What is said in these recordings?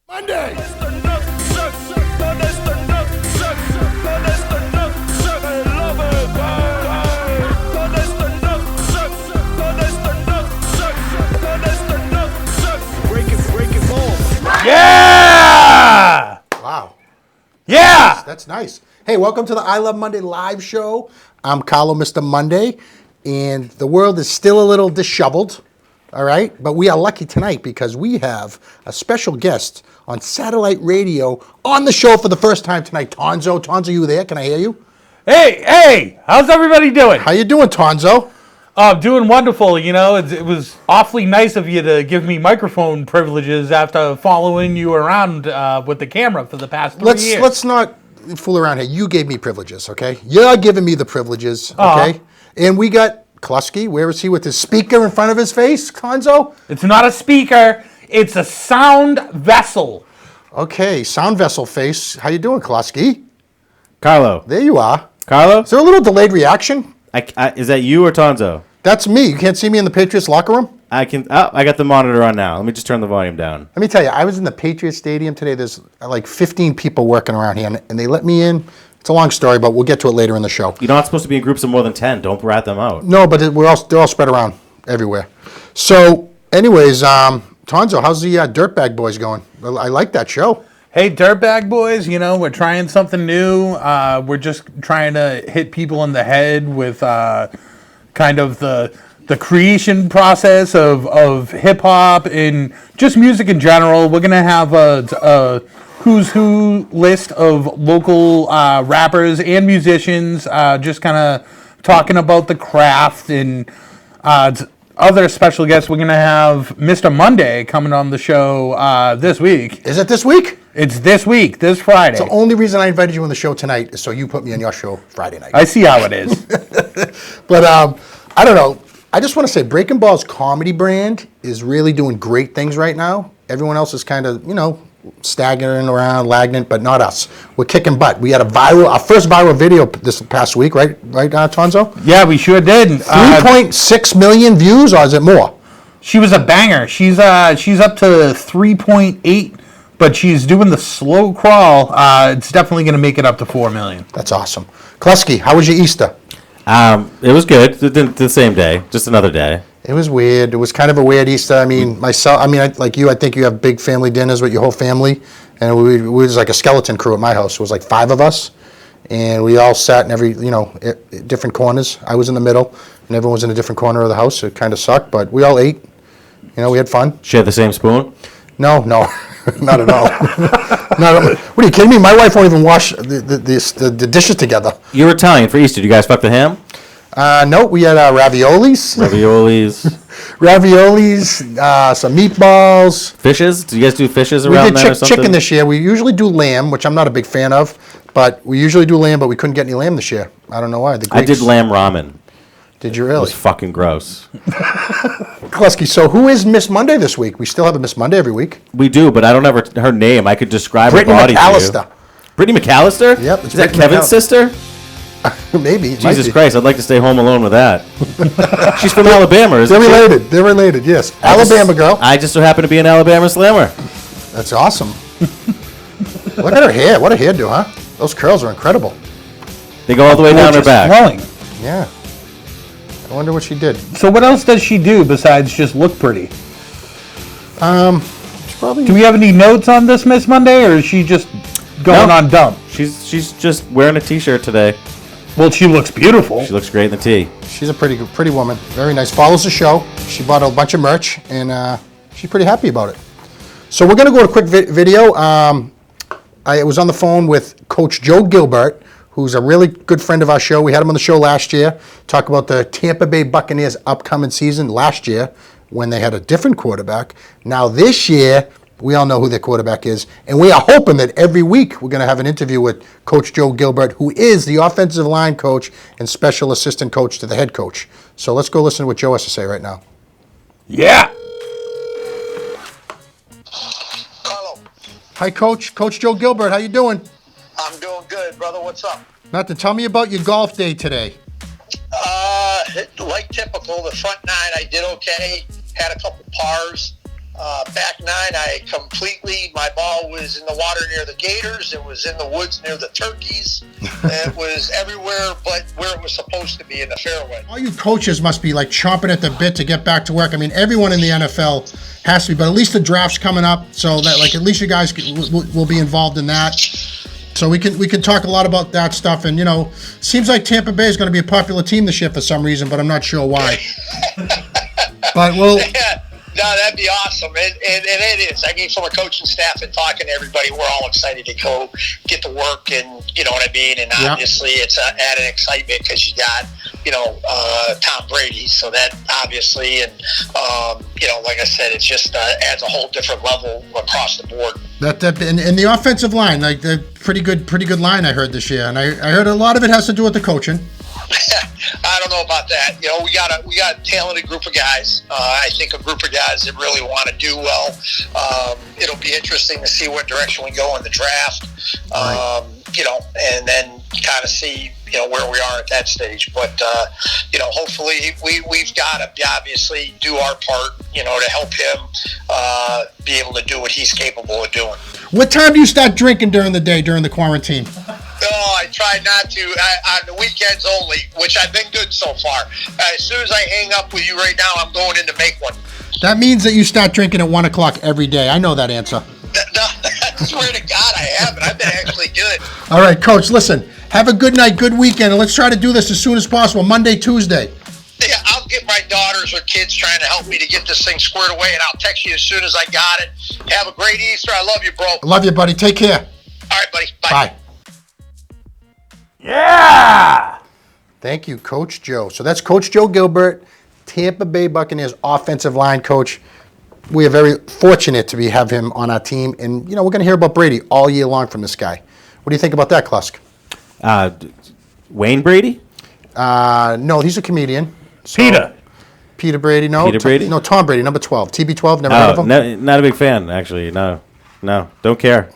Monday. Yeah! Wow. Yeah! That's nice. Hey, welcome to the I Love Monday live show. I'm Carlo, Mr. Monday, and the world is still a little disheveled, all right? But we are lucky tonight because we have a special guest on satellite radio on the show for the first time tonight. Tonzo. Tonzo, you there? Can I hear you? Hey, how's everybody doing? How you doing, Tonzo? Doing wonderful. You know, it was awfully nice of you to give me microphone privileges after following you around with the camera for the past 3 years. Let's not fool around here. You gave me privileges, okay? You're giving me the privileges, okay? And we got McKlasky. Where is he with his speaker in front of his face, Tonzo? It's not a speaker. It's a sound vessel. Okay, sound vessel face. How you doing, McKlasky? Carlo. There you are. Carlo? Is there a little delayed reaction? Is that you or Tonzo? That's me. You can't see me in the Patriots locker room? I got the monitor on now. Let me just turn the volume down. Let me tell you, I was in the Patriots Stadium today. There's like 15 people working around here, and they let me in. It's a long story, but we'll get to it later in the show. You're not supposed to be in groups of more than 10. Don't rat them out. No, but they're all spread around everywhere. So, anyways, Tonzo, how's the Dirtbag Boys going? I like that show. Hey, Dirtbag Boys, you know, we're trying something new. We're just trying to hit people in the head with kind of the creation process of hip-hop and just music in general. We're going to have a who's who list of local rappers and musicians, just kind of talking about the craft and other special guests. We're going to have Mr. Monday coming on the show this week. Is it this week? It's this week, this Friday. The only reason I invited you on the show tonight is so you put me on your show Friday night. I see how it is. But I don't know. I just want to say Breaking Ball's comedy brand is really doing great things right now. Everyone else is kind of, staggering around, lagging, but not us. We're kicking butt. We had our first viral video this past week, right, Tonzo? Yeah, we sure did. 3.6 million views, or is it more? She was a banger. She's up to 3.8, but she's doing the slow crawl. It's definitely going to make it up to 4 million. That's awesome. Kleski, how was your Easter? It was good. The same day, just another day. It was weird. It was kind of a weird Easter. I mean, like you, I think you have big family dinners with your whole family, and we was like a skeleton crew at my house. It was like 5 of us, and we all sat in every, different corners. I was in the middle, and everyone was in a different corner of the house. It kind of sucked, but we all ate. We had fun. Share the same spoon? No, not at all. What are you kidding me? My wife won't even wash the dishes together. You're Italian for Easter. Do you guys fuck the ham? No, we had raviolis. Some meatballs. Fishes? Do you guys do fishes around there or something? We did chicken this year. We usually do lamb, which I'm not a big fan of, but we usually do lamb, but we couldn't get any lamb this year. I don't know why. I did lamb ramen. Did you It really? was fucking gross. Kleski, so who is Miss Monday this week? We still have a Miss Monday every week. We do, but I don't have her name. I could describe her body to you. McKallister. Brittany McKallister? Yep. Is that Kevin's sister? Maybe. Jesus Christ, I'd like to stay home alone with that. She's from Alabama, isn't she? They're related, yes. Alabama girl. I just so happen to be an Alabama slammer. That's awesome. Look at her hair. What a hairdo, huh? Those curls are incredible. They go all the way down her back. Flowing. Yeah. I wonder what she did. So what else does she do besides just look pretty? She probably... Do we have any notes on this Miss Monday, or is she just going on dump? She's just wearing a t-shirt today. Well, she looks beautiful. She looks great in the tee. She's a pretty woman. Very nice. Follows the show. She bought a bunch of merch, and she's pretty happy about it. So we're going to go to a quick video. I was on the phone with Coach Joe Gilbert, who's a really good friend of our show. We had him on the show last year, talk about the Tampa Bay Buccaneers' upcoming season last year when they had a different quarterback. Now this year, we all know who their quarterback is, and we are hoping that every week we're going to have an interview with Coach Joe Gilbert, who is the offensive line coach and special assistant coach to the head coach. So let's go listen to what Joe has to say right now. Yeah. Carlo. Hi, Coach. Coach Joe Gilbert. How you doing? I'm doing good, brother. What's up? Nothing. Tell me about your golf day today. Like typical, the front nine I did okay. Had a couple pars. Back nine, my ball was in the water near the gators. It was in the woods near the turkeys. It was everywhere but where it was supposed to be in the fairway. All you coaches must be like chomping at the bit to get back to work. I mean, everyone in the NFL has to be, but at least the draft's coming up, so that like at least you guys will be involved in that. So we can talk a lot about that stuff, and seems like Tampa Bay is going to be a popular team this year for some reason, but I'm not sure why. But we'll. Yeah. No, that'd be awesome. And it is. I mean, from a coaching staff and talking to everybody, we're all excited to go get to work, and you know what I mean? And obviously it's added excitement because you got, Tom Brady. So that obviously, and, like I said, it's just adds a whole different level across the board. And the offensive line, like the pretty good line I heard this year. And I heard a lot of it has to do with the coaching. I don't know about that. We got a talented group of guys. I think a group of guys that really want to do well. It'll be interesting to see what direction we go in the draft. And then kind of see where we are at that stage. But hopefully we've got to obviously do our part. To help him be able to do what he's capable of doing. What time do you start drinking during the day during the quarantine? Oh, I try not to on the weekends only, which I've been good so far. As soon as I hang up with you right now, I'm going in to make one. That means that you start drinking at 1 o'clock every day. I know that answer. No, I swear to God, I haven't. I've been actually good. All right, Coach, listen. Have a good night, good weekend, and let's try to do this as soon as possible, Monday, Tuesday. Yeah, I'll get my daughters or kids trying to help me to get this thing squared away, and I'll text you as soon as I got it. Have a great Easter. I love you, bro. I love you, buddy. Take care. All right, buddy. Bye. Bye. Yeah! Thank you, Coach Joe. So that's Coach Joe Gilbert, Tampa Bay Buccaneers offensive line coach. We are very fortunate to have him on our team, and we're going to hear about Brady all year long from this guy. What do you think about that, Klusk? Wayne Brady? No, he's a comedian. So, Peter Brady, no. Peter Brady? No, Tom Brady, number 12. TB12, never heard of him? Not a big fan, actually. No, don't care.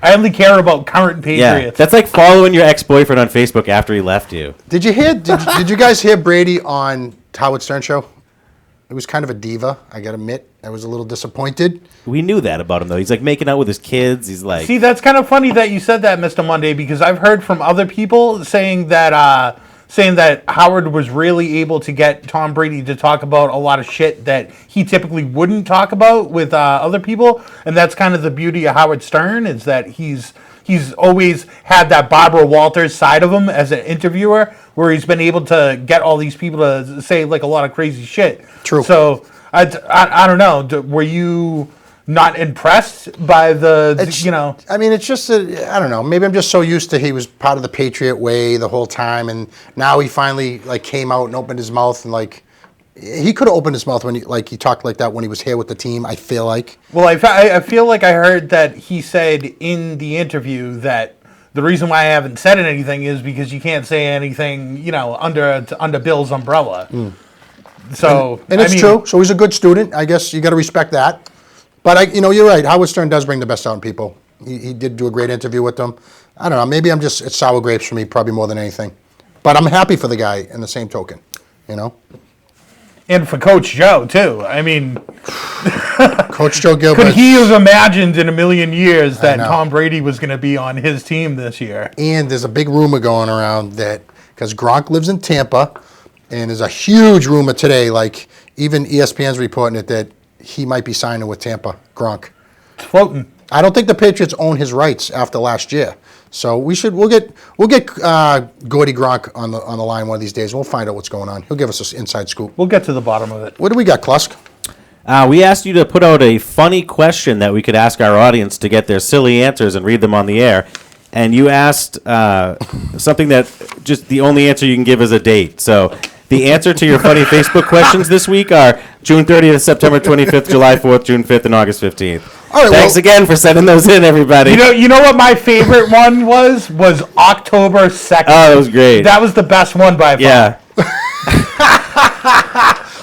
I only care about current Patriots. Yeah, that's like following your ex-boyfriend on Facebook after he left you. Did you guys hear Brady on Howard Stern show? It was kind of a diva, I gotta admit. I was a little disappointed. We knew that about him, though. He's like making out with his kids. He's like... See, that's kind of funny that you said that, Mr. Monday, because I've heard from other people saying that Howard was really able to get Tom Brady to talk about a lot of shit that he typically wouldn't talk about with other people, and that's kind of the beauty of Howard Stern, is that he's always had that Barbara Walters side of him as an interviewer, where he's been able to get all these people to say like a lot of crazy shit. True. So I don't know. Were you not impressed by the, I mean, it's just, I don't know. Maybe I'm just so used to he was part of the Patriot way the whole time, and now he finally came out and opened his mouth, and he could have opened his mouth when he talked like that when he was here with the team, I feel like. Well, I feel like I heard that he said in the interview that the reason why I haven't said anything is because you can't say anything, under Bill's umbrella. So, and it's true. So he's a good student. I guess you got to respect that. But you're right. Howard Stern does bring the best out in people. He did do a great interview with them. I don't know. Maybe it's sour grapes for me, probably more than anything. But I'm happy for the guy in the same token, And for Coach Joe, too. I mean, Coach Joe Gilbert. Could he have imagined in a million years that Tom Brady was going to be on his team this year? And there's a big rumor going around that, because Gronk lives in Tampa, and there's a huge rumor today, even ESPN's reporting it, that he might be signing with Tampa, Gronk. It's floating. I don't think the Patriots own his rights after last year. So we'll get Gordy Gronk on the line one of these days. And we'll find out what's going on. He'll give us an inside scoop. We'll get to the bottom of it. What do we got, Klusk? We asked you to put out a funny question that we could ask our audience to get their silly answers and read them on the air. And you asked something that just the only answer you can give is a date. So the answer to your funny Facebook questions this week are June 30th, September 25th, July 4th, June 5th, and August 15th. All right, Thanks again for sending those in, everybody. You know what my favorite one was October 2nd. Oh, that was great. That was the best one by far. Yeah.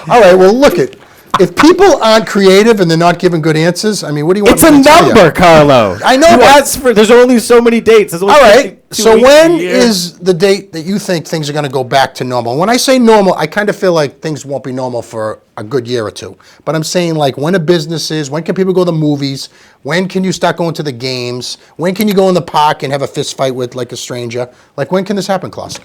All right, well, look it. if people aren't creative and they're not giving good answers, I mean, what do you want It's a me to tell you? number, Carlo. I know, You but- asked for. There's only so many dates. There's only All right. 52 So weeks when a year. is the date that you think things are going to go back to normal? When I say normal, I kind of feel like things won't be normal for a good year or two. But I'm saying like when a business is, when can people go to the movies? When can you start going to the games? When can you go in the park and have a fist fight with like a stranger? Like when can this happen, Klaus?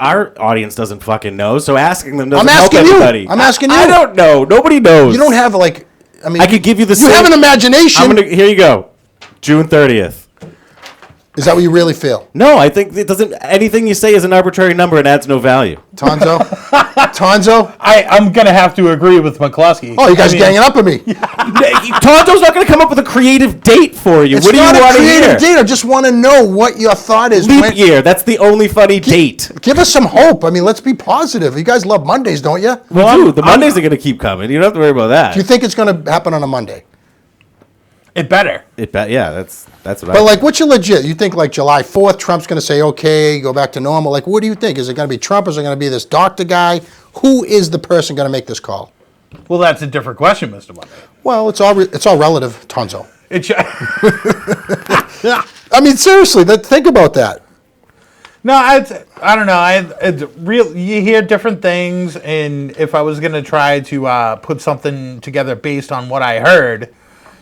Our audience doesn't fucking know, so asking them doesn't I'm help asking you. anybody. I'm asking you. I don't know. Nobody knows. You don't have like, I mean, I could give you the You have same- an imagination. Here you go. June 30th. Is that what you really feel? No, I think it doesn't. Anything you say is an arbitrary number and adds no value. Tonzo? Tonzo? I'm gonna have to agree with McKlasky. Oh, you guys I are mean, ganging up on me. Tonto's not going to come up with a creative date for you. It's What do you not want a to hear? creative date. I just want to know what your thought is. Leap year. That's the only funny date. Give us some hope. I mean, let's be positive. You guys love Mondays, don't you? Well, the Mondays are going to keep coming. You don't have to worry about that. Do you think it's going to happen on a Monday? It better. Yeah, that's what I. But like, what's your legit? You think like July 4th, Trump's going to say, okay, go back to normal? Like, what do you think? Is it going to be Trump? Is it going to be this doctor guy? Who is the person going to make this call? Well, that's a different question, Mr. Monday. Well, it's all relative, Tonzo. It sh- I mean, seriously, think about that. No, I don't know. It's real. You hear different things, and if I was gonna try to put something together based on what I heard,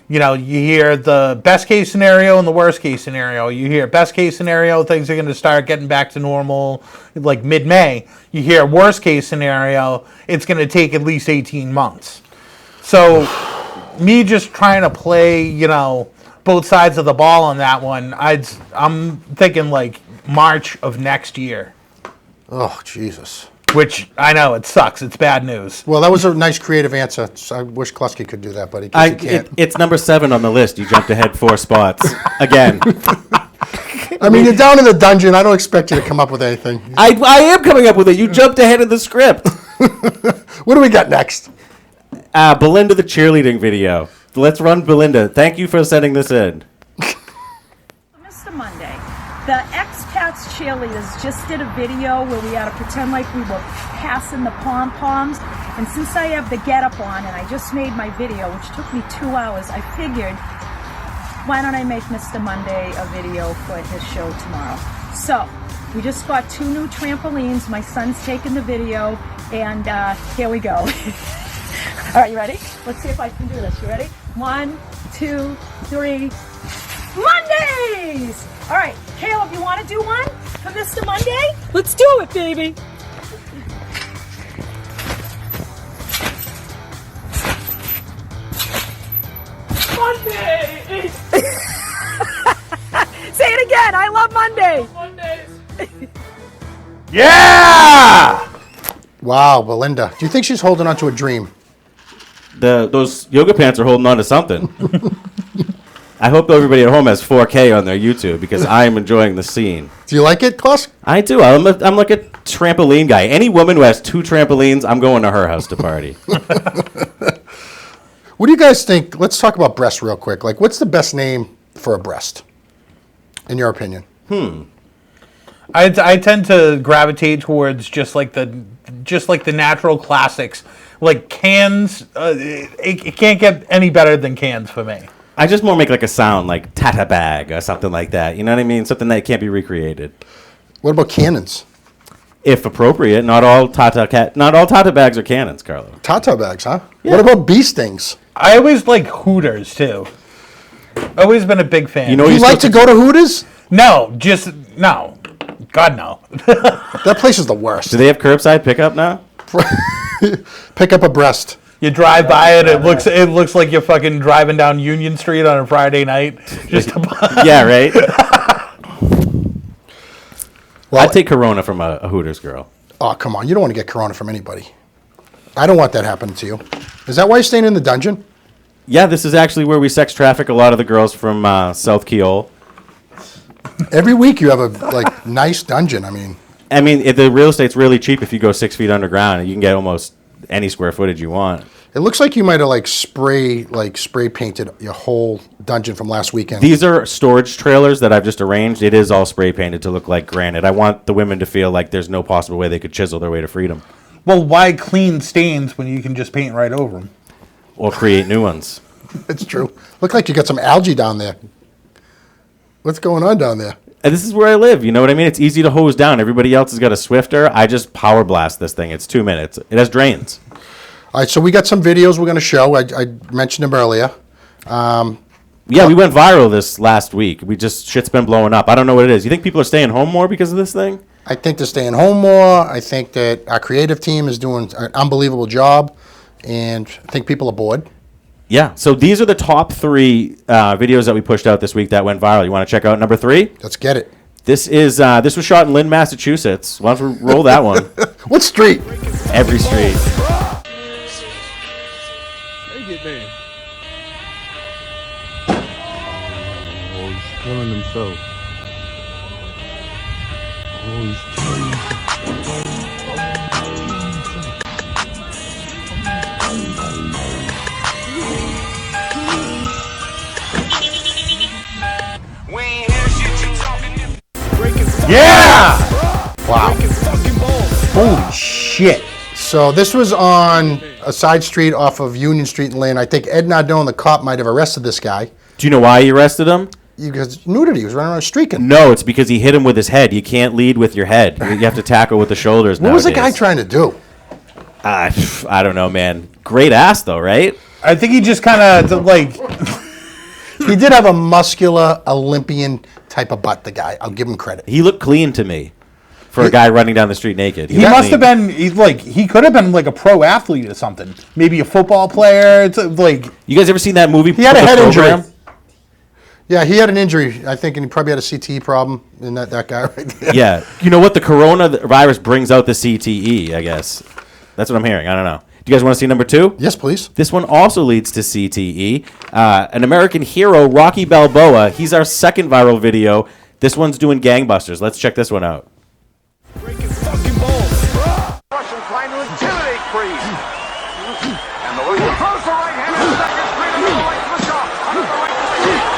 you hear the best case scenario and the worst case scenario. You hear best case scenario, things are gonna start getting back to normal like mid-May. You hear worst case scenario, it's gonna take at least 18 months. So, me just trying to play, both sides of the ball on that one. I'm thinking like March of next year, Oh, Jesus. which I know it sucks. It's bad news. Well, that was a nice creative answer. So I wish Klasky could do that, but he can't. It's number 7 on the list. You jumped ahead 4 spots again. I mean, you're down in the dungeon. I don't expect you to come up with anything. I am coming up with it. You jumped ahead of the script. What do we got next? Belinda, the cheerleading video. Let's run Belinda. Thank you for sending this in. Mr. Monday, the expats cheerleaders just did a video where we had to pretend like we were passing the pom-poms. And since I have the get-up on and I just made my video, which took me 2 hours, I figured, why don't I make Mr. Monday a video for his show tomorrow? So, we just got 2 new trampolines. My son's taking the video, and here we go. All right, you ready? Let's see if I can do this. You ready? 1, 2, 3. Mondays! All right, Caleb, you want to do one for Mr. Monday? Let's do it, baby. Monday! Say it again. I love Mondays. Yeah! Wow, Belinda. Do you think she's holding on to a dream? Those yoga pants are holding on to something. I hope everybody at home has 4K on their YouTube because I am enjoying the scene. Do you like it, Klaus? I do. I'm like a trampoline guy. Any woman who has 2 trampolines, I'm going to her house to party. What do you guys think? Let's talk about breasts real quick. Like, what's the best name for a breast, in your opinion? I tend to gravitate towards just like the natural classics, like Cans. It can't get any better than Cans for me. I just more make like a sound like Tata bag or something like that. You know what I mean? Something that can't be recreated. What about cannons? If appropriate, not all Tata bags are cannons, Carlo. Tata bags, huh? Yeah. What about bee stings? I always like Hooters too. Always been a big fan. You know, Do you you're like to supposed go to Hooters? No, no. God no. That place is the worst. Do they have curbside pickup now? Pick up a breast. You drive by it, it looks like you're fucking driving down Union Street on a Friday night. Just Yeah, right. Well, I'd take Corona from a Hooters girl. oh, come on. You don't want to get corona from anybody. I don't want that happening to you. Is that why you're staying in the dungeon? Yeah, this is actually where we sex traffic a lot of the girls from South Keole. Every week you have a nice dungeon. I mean, The real estate's really cheap if you go 6 feet underground, and you can get almost any square footage you want. it looks like you might have spray painted your whole dungeon from last weekend. These are storage trailers that I've just arranged. It is all spray painted to look like granite. I want the women to feel like there's no possible way they could chisel their way to freedom. well, why clean stains when you can just paint right over them? or create new ones. It's true. Look like you got some algae down there. What's going on down there? And this is where I live. You know what I mean? It's easy to hose down. Everybody else has got a Swifter. I just power blast this thing. It's 2 minutes. It has drains. All right, so we got some videos we're going to show. I mentioned them earlier. Yeah, we went viral this last week. Shit's been blowing up. I don't know what it is. You think people are staying home more because of this thing? I think they're staying home more. I think that our creative team is doing an unbelievable job, and I think people are bored. Yeah. So these are the top 3 videos that we pushed out this week that went viral. You want to check out number 3? Let's get it. This was shot in Lynn, Massachusetts. Why don't we roll that one? What street? Every street. Oh, he's killing himself. Oh, he's killing Yeah! Wow. Holy shit. So this was on a side street off of Union Street in Lynn. I think Ed Nardone, the cop, might have arrested this guy. Do you know why he arrested him? Because nudity. He was running around streaking. No, it's because he hit him with his head. You can't lead with your head. You have to tackle with the shoulders. What was the guy trying to do? I don't know, man. Great ass, though, right? I think he just kind of like. He did have a muscular Olympian type of butt, the guy. I'll give him credit. He looked clean to me for a guy running down the street naked. He must have been. He could have been like a pro athlete or something. Maybe a football player. It's like. You guys ever seen that movie? He had a head Program? injury. Yeah, he had an injury, I think, and he probably had a CTE problem. And that guy right there. Yeah. You know what? The coronavirus brings out the CTE, I guess. That's what I'm hearing. I don't know. Do you guys want to see number 2? Yes, please. This one also leads to CTE. An American hero, Rocky Balboa. He's our second viral video. This one's doing gangbusters. Let's check this one out. Russian trying to intimidate Freeze. And the Russian throws the right hand in the second screen and the right to the shot. Under the right to the shot.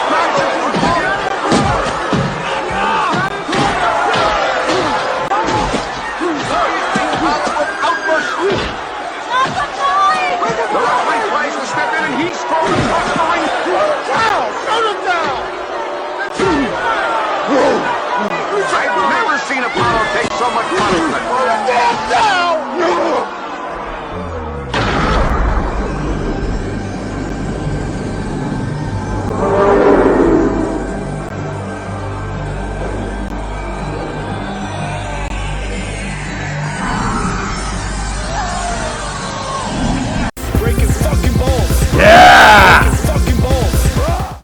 The referee tries to step in and he's thrown across the ring. Down! Shut him down! I've never seen Apollo take so much punishment. Put him down!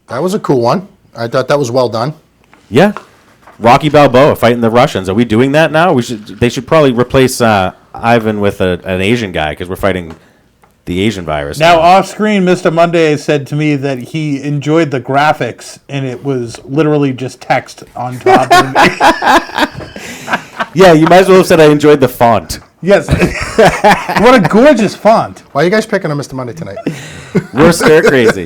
That was a cool one. I thought that was well done. Yeah. Rocky Balboa fighting the Russians. Are we doing that now? They should probably replace Ivan with an Asian guy because we're fighting the Asian virus. Now, off screen, Mr. Monday said to me that he enjoyed the graphics and it was literally just text on top of me. Yeah, you might as well have said I enjoyed the font. Yes. What a gorgeous font. Why are you guys picking on Mr. Monday tonight? We're stir crazy.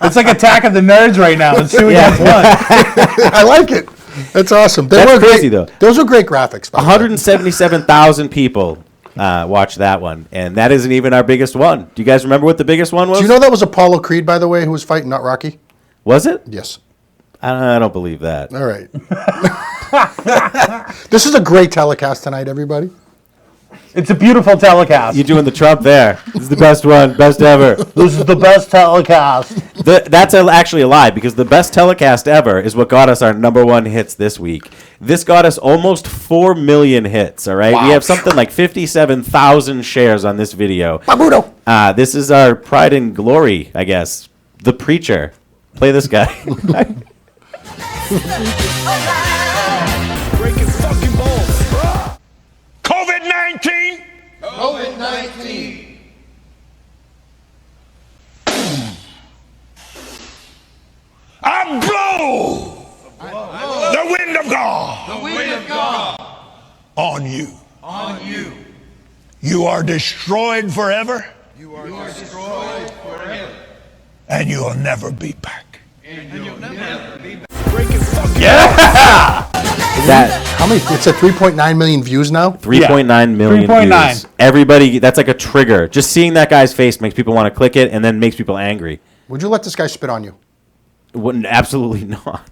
It's like Attack of the Nerds right now. It's 2 against 1. I like it. That's awesome. That's crazy, though. Those were great graphics. 177,000 people watched that one, and that isn't even our biggest one. Do you guys remember what the biggest one was? Do you know that was Apollo Creed, by the way, who was fighting, not Rocky? Was it? Yes. I don't believe that. All right. This is a great telecast tonight, everybody. It's a beautiful telecast. You're doing the Trump there. This is the best one, best ever. This is the best telecast. That's actually a lie, because the best telecast ever is what got us our #1 hits this week. This got us almost 4 million hits, all right? Wow. We have something like 57,000 shares on this video. Babudo. This is our pride and glory, I guess. The Preacher. Play this guy. COVID-19! COVID-19. I blow the wind of God. The wind of God on you. On you. You are destroyed forever. You are destroyed forever. And you'll never be back. That How How many? It's at 3.9 million views now. 3.9 million 3.9. views. Everybody, that's like a trigger. Just seeing that guy's face makes people want to click it, and then makes people angry. Would you let this guy spit on you? Wouldn't, absolutely not.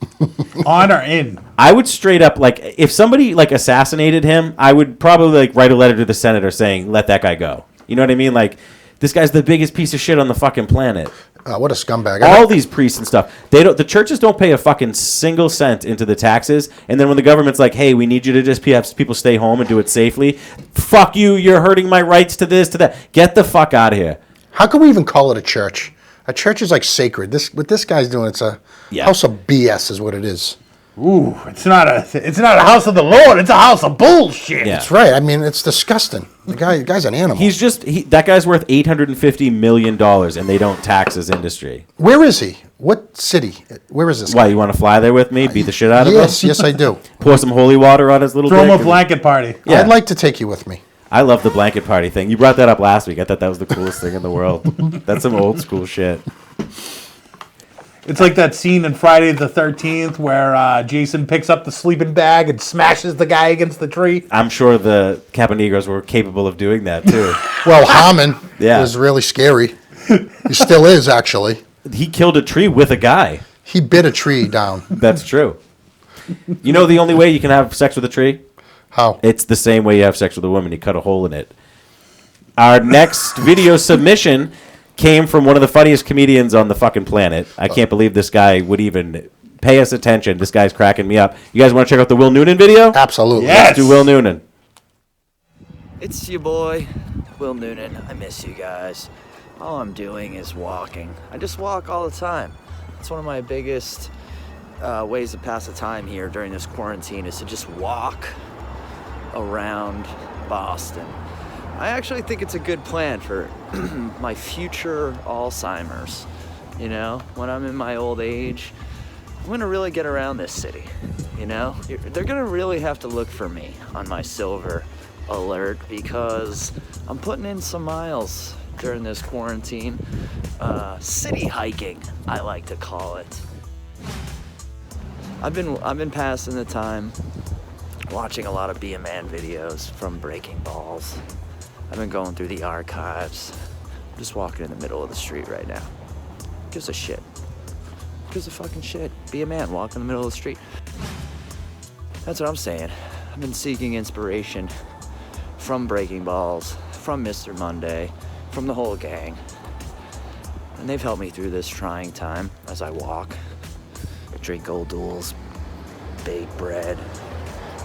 On or in? I would straight up, like, if somebody like assassinated him, I would probably like write a letter to the senator saying, "Let that guy go." You know what I mean? Like, this guy's the biggest piece of shit on the fucking planet. What a scumbag! All these priests and stuff, the churches don't pay a fucking single cent into the taxes, and then when the government's like, "Hey, we need you to just have people stay home and do it safely," fuck you, you're hurting my rights to this, to that. Get the fuck out of here. How can we even call it a church? A church is like sacred. What this guy's doing, it's a house of BS, is what it is. Ooh, it's not a house of the Lord. It's a house of bullshit. Yeah. That's right. I mean, it's disgusting. The guy's an animal. That guy's worth $850 million, and they don't tax his industry. Where is he? What city? Where is this guy? Why, you want to fly there with me? Beat the shit out of him? Yes, I do. Pour some holy water on his little Throw him dick a blanket party. Yeah. I'd like to take you with me. I love the blanket party thing. You brought that up last week. I thought that was the coolest thing in the world. That's some old school shit. It's like that scene in Friday the 13th where Jason picks up the sleeping bag and smashes the guy against the tree. I'm sure the Caponegros were capable of doing that, too. Well, Haman Yeah. is really scary. He still is, actually. He killed a tree with a guy. He bit a tree down. That's true. You know the only way you can have sex with a tree? How? It's the same way you have sex with a woman. You cut a hole in it. Our next video submission came from one of the funniest comedians on the fucking planet. I can't believe this guy would even pay us attention. This guy's cracking me up. You guys want to check out the Will Noonan video? Absolutely. Yes. Let's do Will Noonan. It's your boy, Will Noonan. I miss you guys. All I'm doing is walking. I just walk all the time. It's one of my biggest ways to pass the time here during this quarantine is to just walk around Boston. I actually think it's a good plan for my future Alzheimer's. You know, when I'm in my old age, I'm gonna really get around this city. You know, they're gonna really have to look for me on my silver alert because I'm putting in some miles during this quarantine. City hiking, I like to call it. I've been passing the time watching a lot of Be a Man videos from Breaking Balls. I've been going through the archives. I'm just walking in the middle of the street right now. Gives a shit. Gives a fucking shit. Be a man, walk in the middle of the street. That's what I'm saying. I've been seeking inspiration from Breaking Balls, from Mr. Monday, from the whole gang. And they've helped me through this trying time as I walk, drink Old Duels, bake bread,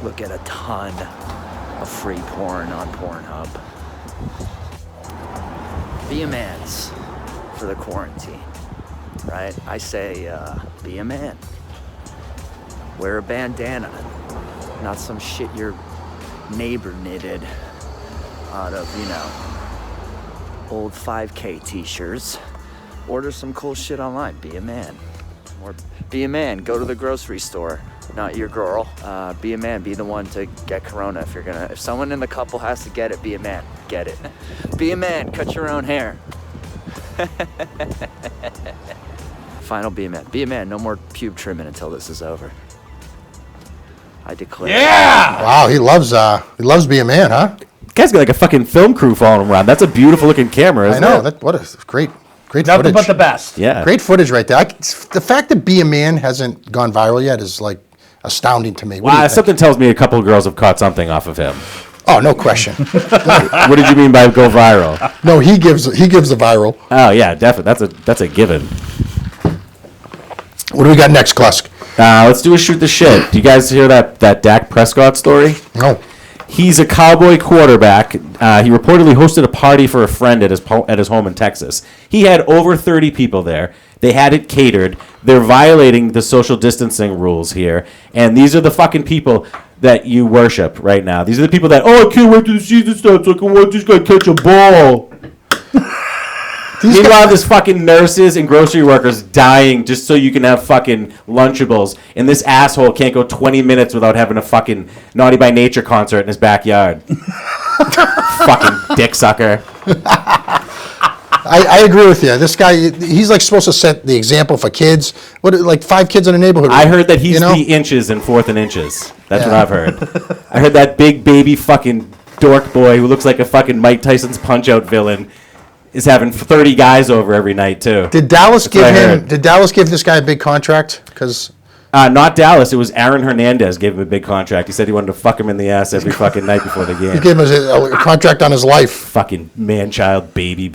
look at a ton of free porn on Pornhub. Be a man's for the quarantine, right? I say, be a man. Wear a bandana, not some shit your neighbor knitted out of, you know, old 5K t-shirts. Order some cool shit online. Be a man. Or be a man. Go to the grocery store. Not your girl. Be a man. Be the one to get corona if someone in the couple has to get it, be a man. Get it. Be a man. Cut your own hair. Final be a man. Be a man. No more pube trimming until this is over. I declare. Yeah! Wow, he loves Be a Man, huh? Guy's got like a fucking film crew following him around. That's a beautiful looking camera, isn't I know. it? What a great Nothing footage. but the best. Yeah. Great footage right there. The fact that Be a Man hasn't gone viral yet is like astounding to me. What do you think? Something tells me a couple of girls have caught something off of him. Oh, no question. What did you mean by go viral? No, he gives the viral. Oh yeah, definitely. That's a given. What do we got next, Klusk? Let's do a shoot the shit. Do you guys hear that Dak Prescott story? No. He's a Cowboy quarterback. He reportedly hosted a party for a friend at his home in Texas. He had over 30 people there. They had it catered. They're violating the social distancing rules here. And these are the fucking people that you worship right now. These are the people that, I can't wait till the season starts so I can watch this guy catch a ball. Meanwhile, there's fucking nurses and grocery workers dying just so you can have fucking Lunchables. And this asshole can't go 20 minutes without having a fucking Naughty by Nature concert in his backyard. Fucking dick sucker. I agree with you. This guy, he's like supposed to set the example for kids. What, like 5 kids in a neighborhood? I heard that he's you know? the inches in 4th and Inches. That's Yeah. what I've heard. I heard that big baby fucking dork boy who looks like a fucking Mike Tyson's Punch-Out villain is having 30 guys over every night too. Did Dallas what I give him? heard. Did Dallas give this guy a big contract? Because Not Dallas. It was Aaron Hernandez gave him a big contract. He said he wanted to fuck him in the ass every fucking night before the game. he gave him a contract on his life. Fucking man-child baby.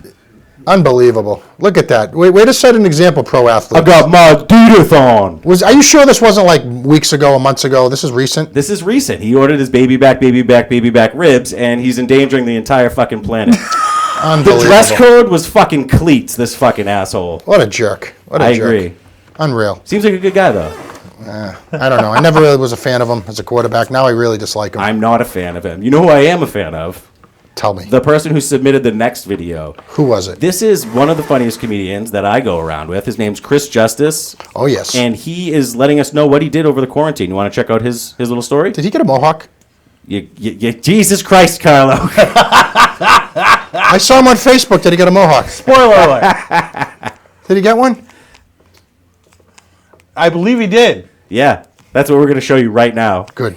Unbelievable. Look at that. Way to set an example, pro athlete. I got my Dudathon. Are you sure this wasn't like weeks ago or months ago? This is recent. This is recent. He ordered his baby back ribs, and he's endangering the entire fucking planet. The Unbelievable. dress code was fucking cleats, this fucking asshole. What a jerk. What a I jerk. agree. Unreal. Seems like a good guy, though. I don't know. I never really was a fan of him as a quarterback. Now I really dislike him. I'm not a fan of him. You know who I am a fan of? Tell me. The person who submitted the next video. Who was it? This is one of the funniest comedians that I go around with. His name's Chris Justice, Oh, yes. and he is letting us know what he did over the quarantine. You want to check out his little story? Did he get a mohawk? Jesus Christ, Carlo. I saw him on Facebook. Did he get a mohawk? Spoiler alert. Did he get one? I believe he did. Yeah, that's what we're going to show you right now. Good.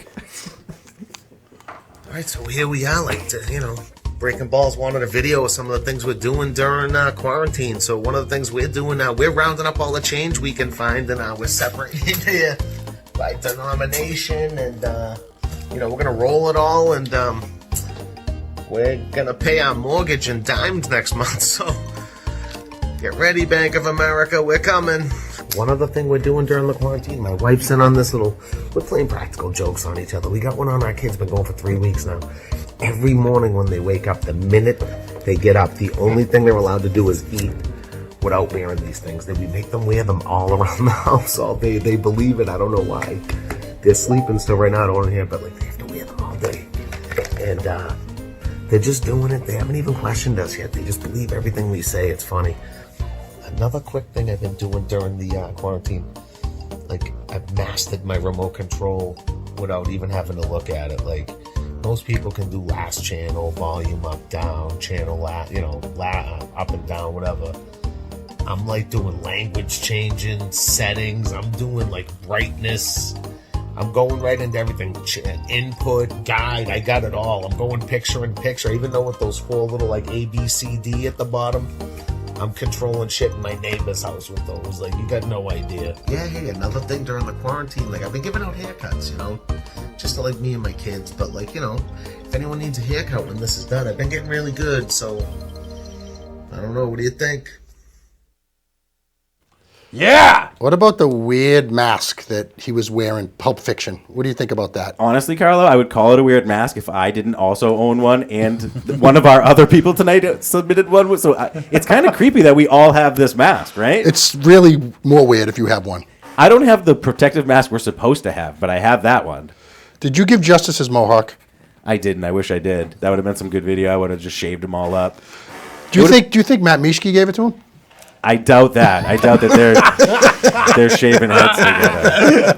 All right, so here we are, Breaking Balls wanted a video of some of the things we're doing during quarantine. So one of the things we're doing now, we're rounding up all the change we can find, and we're separating here by denomination, and we're gonna roll it all, and we're gonna pay our mortgage in dimes next month. So get ready, Bank of America, we're coming. One other thing we're doing during the quarantine, my wife's in on this we're playing practical jokes on each other. We got one on our kids, been going for 3 weeks now. Every morning when they wake up, the minute they get up, the only thing they're allowed to do is eat without wearing these things. We make them wear them all around the house all day. They believe it. I don't know why. They're sleeping still right now. I don't want to hear, but they have to wear them all day. And they're just doing it. They haven't even questioned us yet. They just believe everything we say. It's funny. Another quick thing I've been doing during the quarantine, I've mastered my remote control without even having to look at it. Most people can do last channel, volume up, down, channel, up and down, whatever. I'm doing language changing, settings. I'm doing brightness. I'm going right into everything. Input, guide, I got it all. I'm going picture in picture, even though with those 4 little A, B, C, D at the bottom. I'm controlling shit in my neighbor's house with those. You got no idea. Yeah, hey, another thing during the quarantine, I've been giving out haircuts, just to me and my kids. But if anyone needs a haircut when this is done, I've been getting really good. So I don't know. What do you think? Yeah. What about the weird mask that he was wearing? Pulp Fiction. What do you think about that? Honestly, Carlo, I would call it a weird mask if I didn't also own one, and one of our other people tonight submitted one. So it's kind of creepy that we all have this mask, right? It's really more weird if you have one. I don't have the protective mask we're supposed to have, but I have that one. Did you give Justice his mohawk? I didn't. I wish I did. That would have been some good video. I would have just shaved them all up. Do you think Matt Mishke gave it to him? I doubt that. I doubt that they're shaving heads together.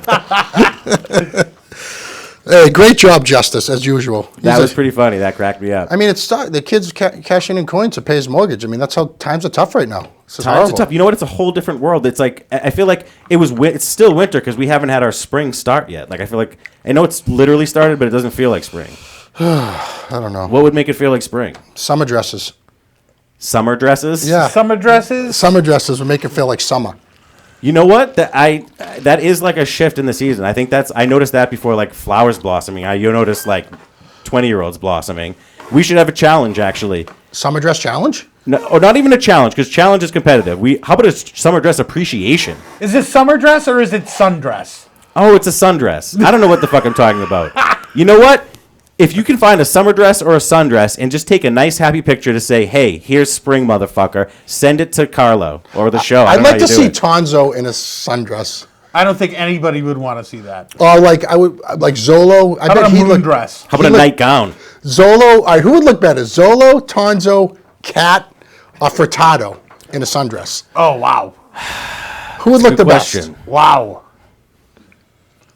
Hey, great job, Justice, as usual. That was pretty funny. That cracked me up. I mean, the kids cashing in coins to pay his mortgage. I mean, that's how times are tough right now. This is Times horrible. are tough. You know what? It's a whole different world. It's I feel like it's still winter because we haven't had our spring start yet. I feel like I know it's literally started, but it doesn't feel like spring. I don't know. What would make it feel like spring? Summer dresses. Summer dresses? Yeah. Summer dresses. Summer dresses would make it feel like summer. You know what? That is a shift in the season. I think I noticed that before flowers blossoming. You notice 20-year-olds blossoming. We should have a challenge actually. Summer dress challenge? No, or not even a challenge because challenge is competitive. How about a summer dress appreciation? Is it summer dress or is it sundress? Oh, it's a sundress. I don't know what the fuck I'm talking about. You know what? If you can find a summer dress or a sundress and just take a nice, happy picture to say, hey, here's spring, motherfucker, send it to Carlo or the show. I'd like to see Tonzo in a sundress. I don't think anybody would want to see that. Or I would Zolo. How about a moon dress? How about a nightgown? Zolo. All right, who would look better? Zolo, Tonzo, Cat, or Furtado in a sundress? Oh, wow. Who would look the question. best? Wow.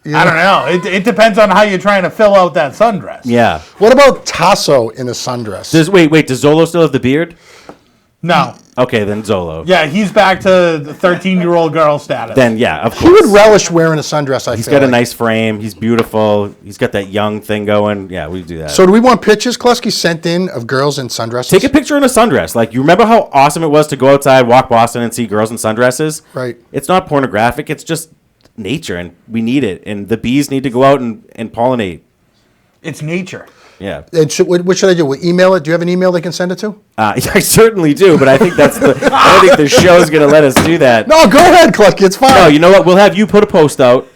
Yeah. I don't know. It depends on how you're trying to fill out that sundress. Yeah. What about Tasso in a sundress? Wait, does Zolo still have the beard? No. Okay, then Zolo. Yeah, he's back to the 13-year-old girl status. Then yeah, of He course. would relish wearing a sundress. He's got a nice frame. He's beautiful. He's got that young thing going. Yeah, we do that. So do we want pictures, Klasky, sent in of girls in sundresses? Take a picture in a sundress. Like, you remember how awesome it was to go outside, walk Boston, and see girls in sundresses? Right. It's not pornographic. It's just nature, and we need it. And the bees need to go out and pollinate. It's nature. Yeah. And what should I do? We email it? Do you have an email they can send it to? I certainly do, but I think I don't think the show's going to let us do that. No, go ahead, Klasky. It's fine. No, you know what? We'll have you put a post out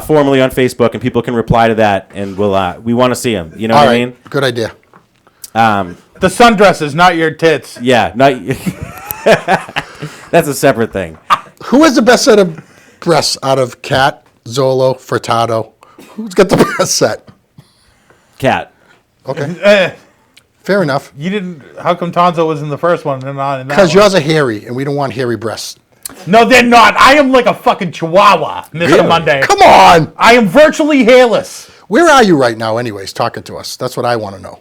formally on Facebook, and people can reply to that, and we want to see them. You know All what right. I mean? Good idea. The sundresses, not your tits. Yeah. That's a separate thing. Who has the best set of breasts out of Kat, Zolo, Furtado? Who's got the best set? Cat. Okay. Fair enough. You didn't. How come Tonzo was in the first one and not in that Because one? yours are hairy, and we don't want hairy breasts. No, they're not. I am like a fucking chihuahua, Mr. Really? Monday. Come on! I am virtually hairless. Where are you right now, anyways, talking to us? That's what I want to know.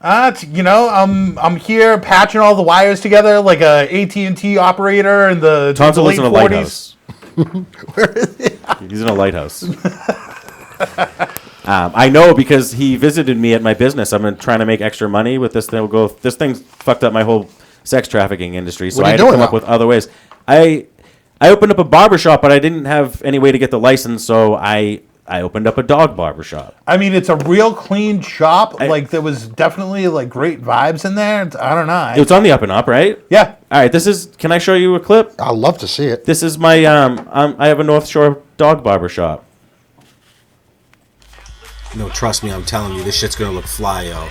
I'm here patching all the wires together like a AT&T operator in the Tonzo lives late in a 40s. lighthouse. Where is he? He's in a lighthouse. I know because he visited me at my business. I'm trying to make extra money with this thing. This thing's fucked up my whole sex trafficking industry, so What are I you had to doing come up now? with other ways. I opened up a barber shop, but I didn't have any way to get the license, so I opened up a dog barber shop. I mean, it's a real clean shop. Like, there was definitely, like, great vibes in there. I don't know. It's on the up and up, right? Yeah. All right, can I show you a clip? I'd love to see it. This is my, I have a North Shore dog barber shop. No, trust me, I'm telling you, this shit's gonna look fly, yo.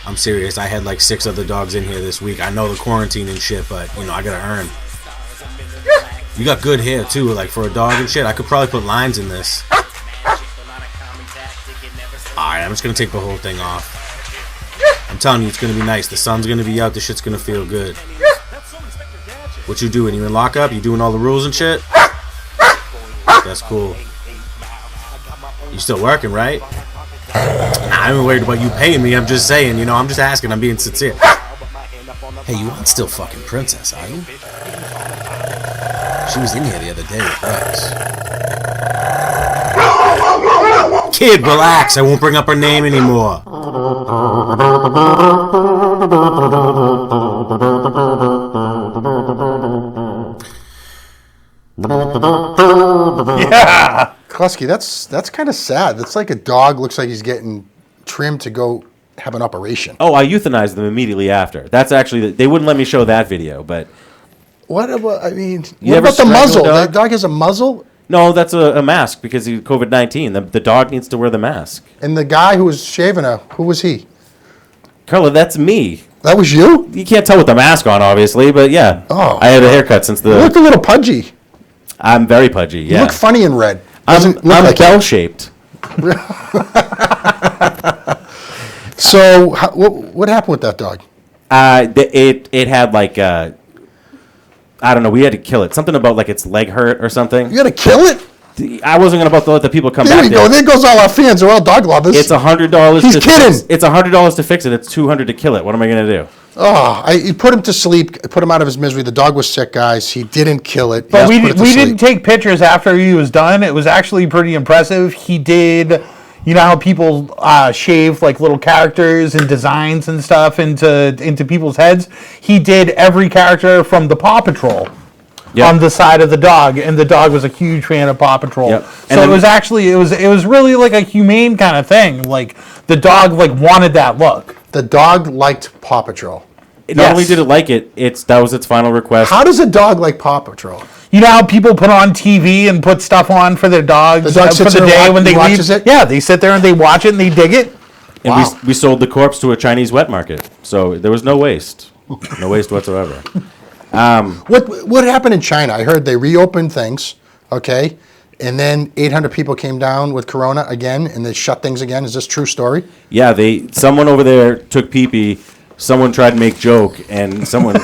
I'm serious. I had like 6 other dogs in here this week. I know the quarantine and shit, but, I gotta earn. You got good hair, too, like for a dog and shit. I could probably put lines in this. Alright, I'm just gonna take the whole thing off. I'm telling you, it's gonna be nice. The sun's gonna be out. This shit's gonna feel good. What you doing? You in lockup? You doing all the rules and shit? That's cool. You still working, right? Nah, I'm worried about you paying me. I'm just saying, I'm just asking. I'm being sincere. Hey, you aren't still fucking Princess, are you? She was in here the other day with Rex. Kid, relax. I won't bring up her name anymore. Yeah. Klasky, that's kind of sad. That's like a dog looks like he's getting trimmed to go have an operation. Oh, I euthanized them immediately after. That's actually, they wouldn't let me show that video, but... What about, what ever about the strangle a muzzle? dog? That dog has a muzzle? No, that's a mask because of COVID-19. The dog needs to wear the mask. And the guy who was shaving her, who was he? Carla, that's me. That was you? You can't tell with the mask on, obviously, but yeah. Oh. I had a haircut since You looked a little pudgy. I'm very pudgy, You yeah. look funny in red. I'm Doesn't look like bell-shaped. So, what happened with that dog? It had like, I don't know, we had to kill it. Something about like its leg hurt or something. You gotta kill it? I wasn't about to let the people come There back we go. There goes all our fans. They're all dog lovers. It's $100. He's kidding. It's $100 to fix it. It's $200 to kill it. What am I gonna do? Oh, you put him to sleep, put him out of his misery. The dog was sick, guys. He didn't kill it. But He we has to put it to didn't sleep. take pictures after he was done. It was actually pretty impressive. He did, you know how people shave like little characters and designs and stuff into people's heads? He did every character from the Paw Patrol. Yep. On the side of the dog, and the dog was a huge fan of Paw Patrol. Yep. So it was actually it was really like a humane kind of thing. Like the dog like wanted that look. The dog liked Paw Patrol. Not only did it like it, that was its final request. How does a dog like Paw Patrol? You know how people put on TV and put stuff on for their dogs The dog for sits the there and day when they watches leave? it? Yeah, they sit there and they watch it and they dig it. And Wow. we sold the corpse to a Chinese wet market. So there was no waste. No waste whatsoever. What happened in China? I heard they reopened things, okay, and then 800 people came down with Corona again, and they shut things again. Is this true story? Yeah, someone over there took pee-pee. Someone tried to make joke, and someone...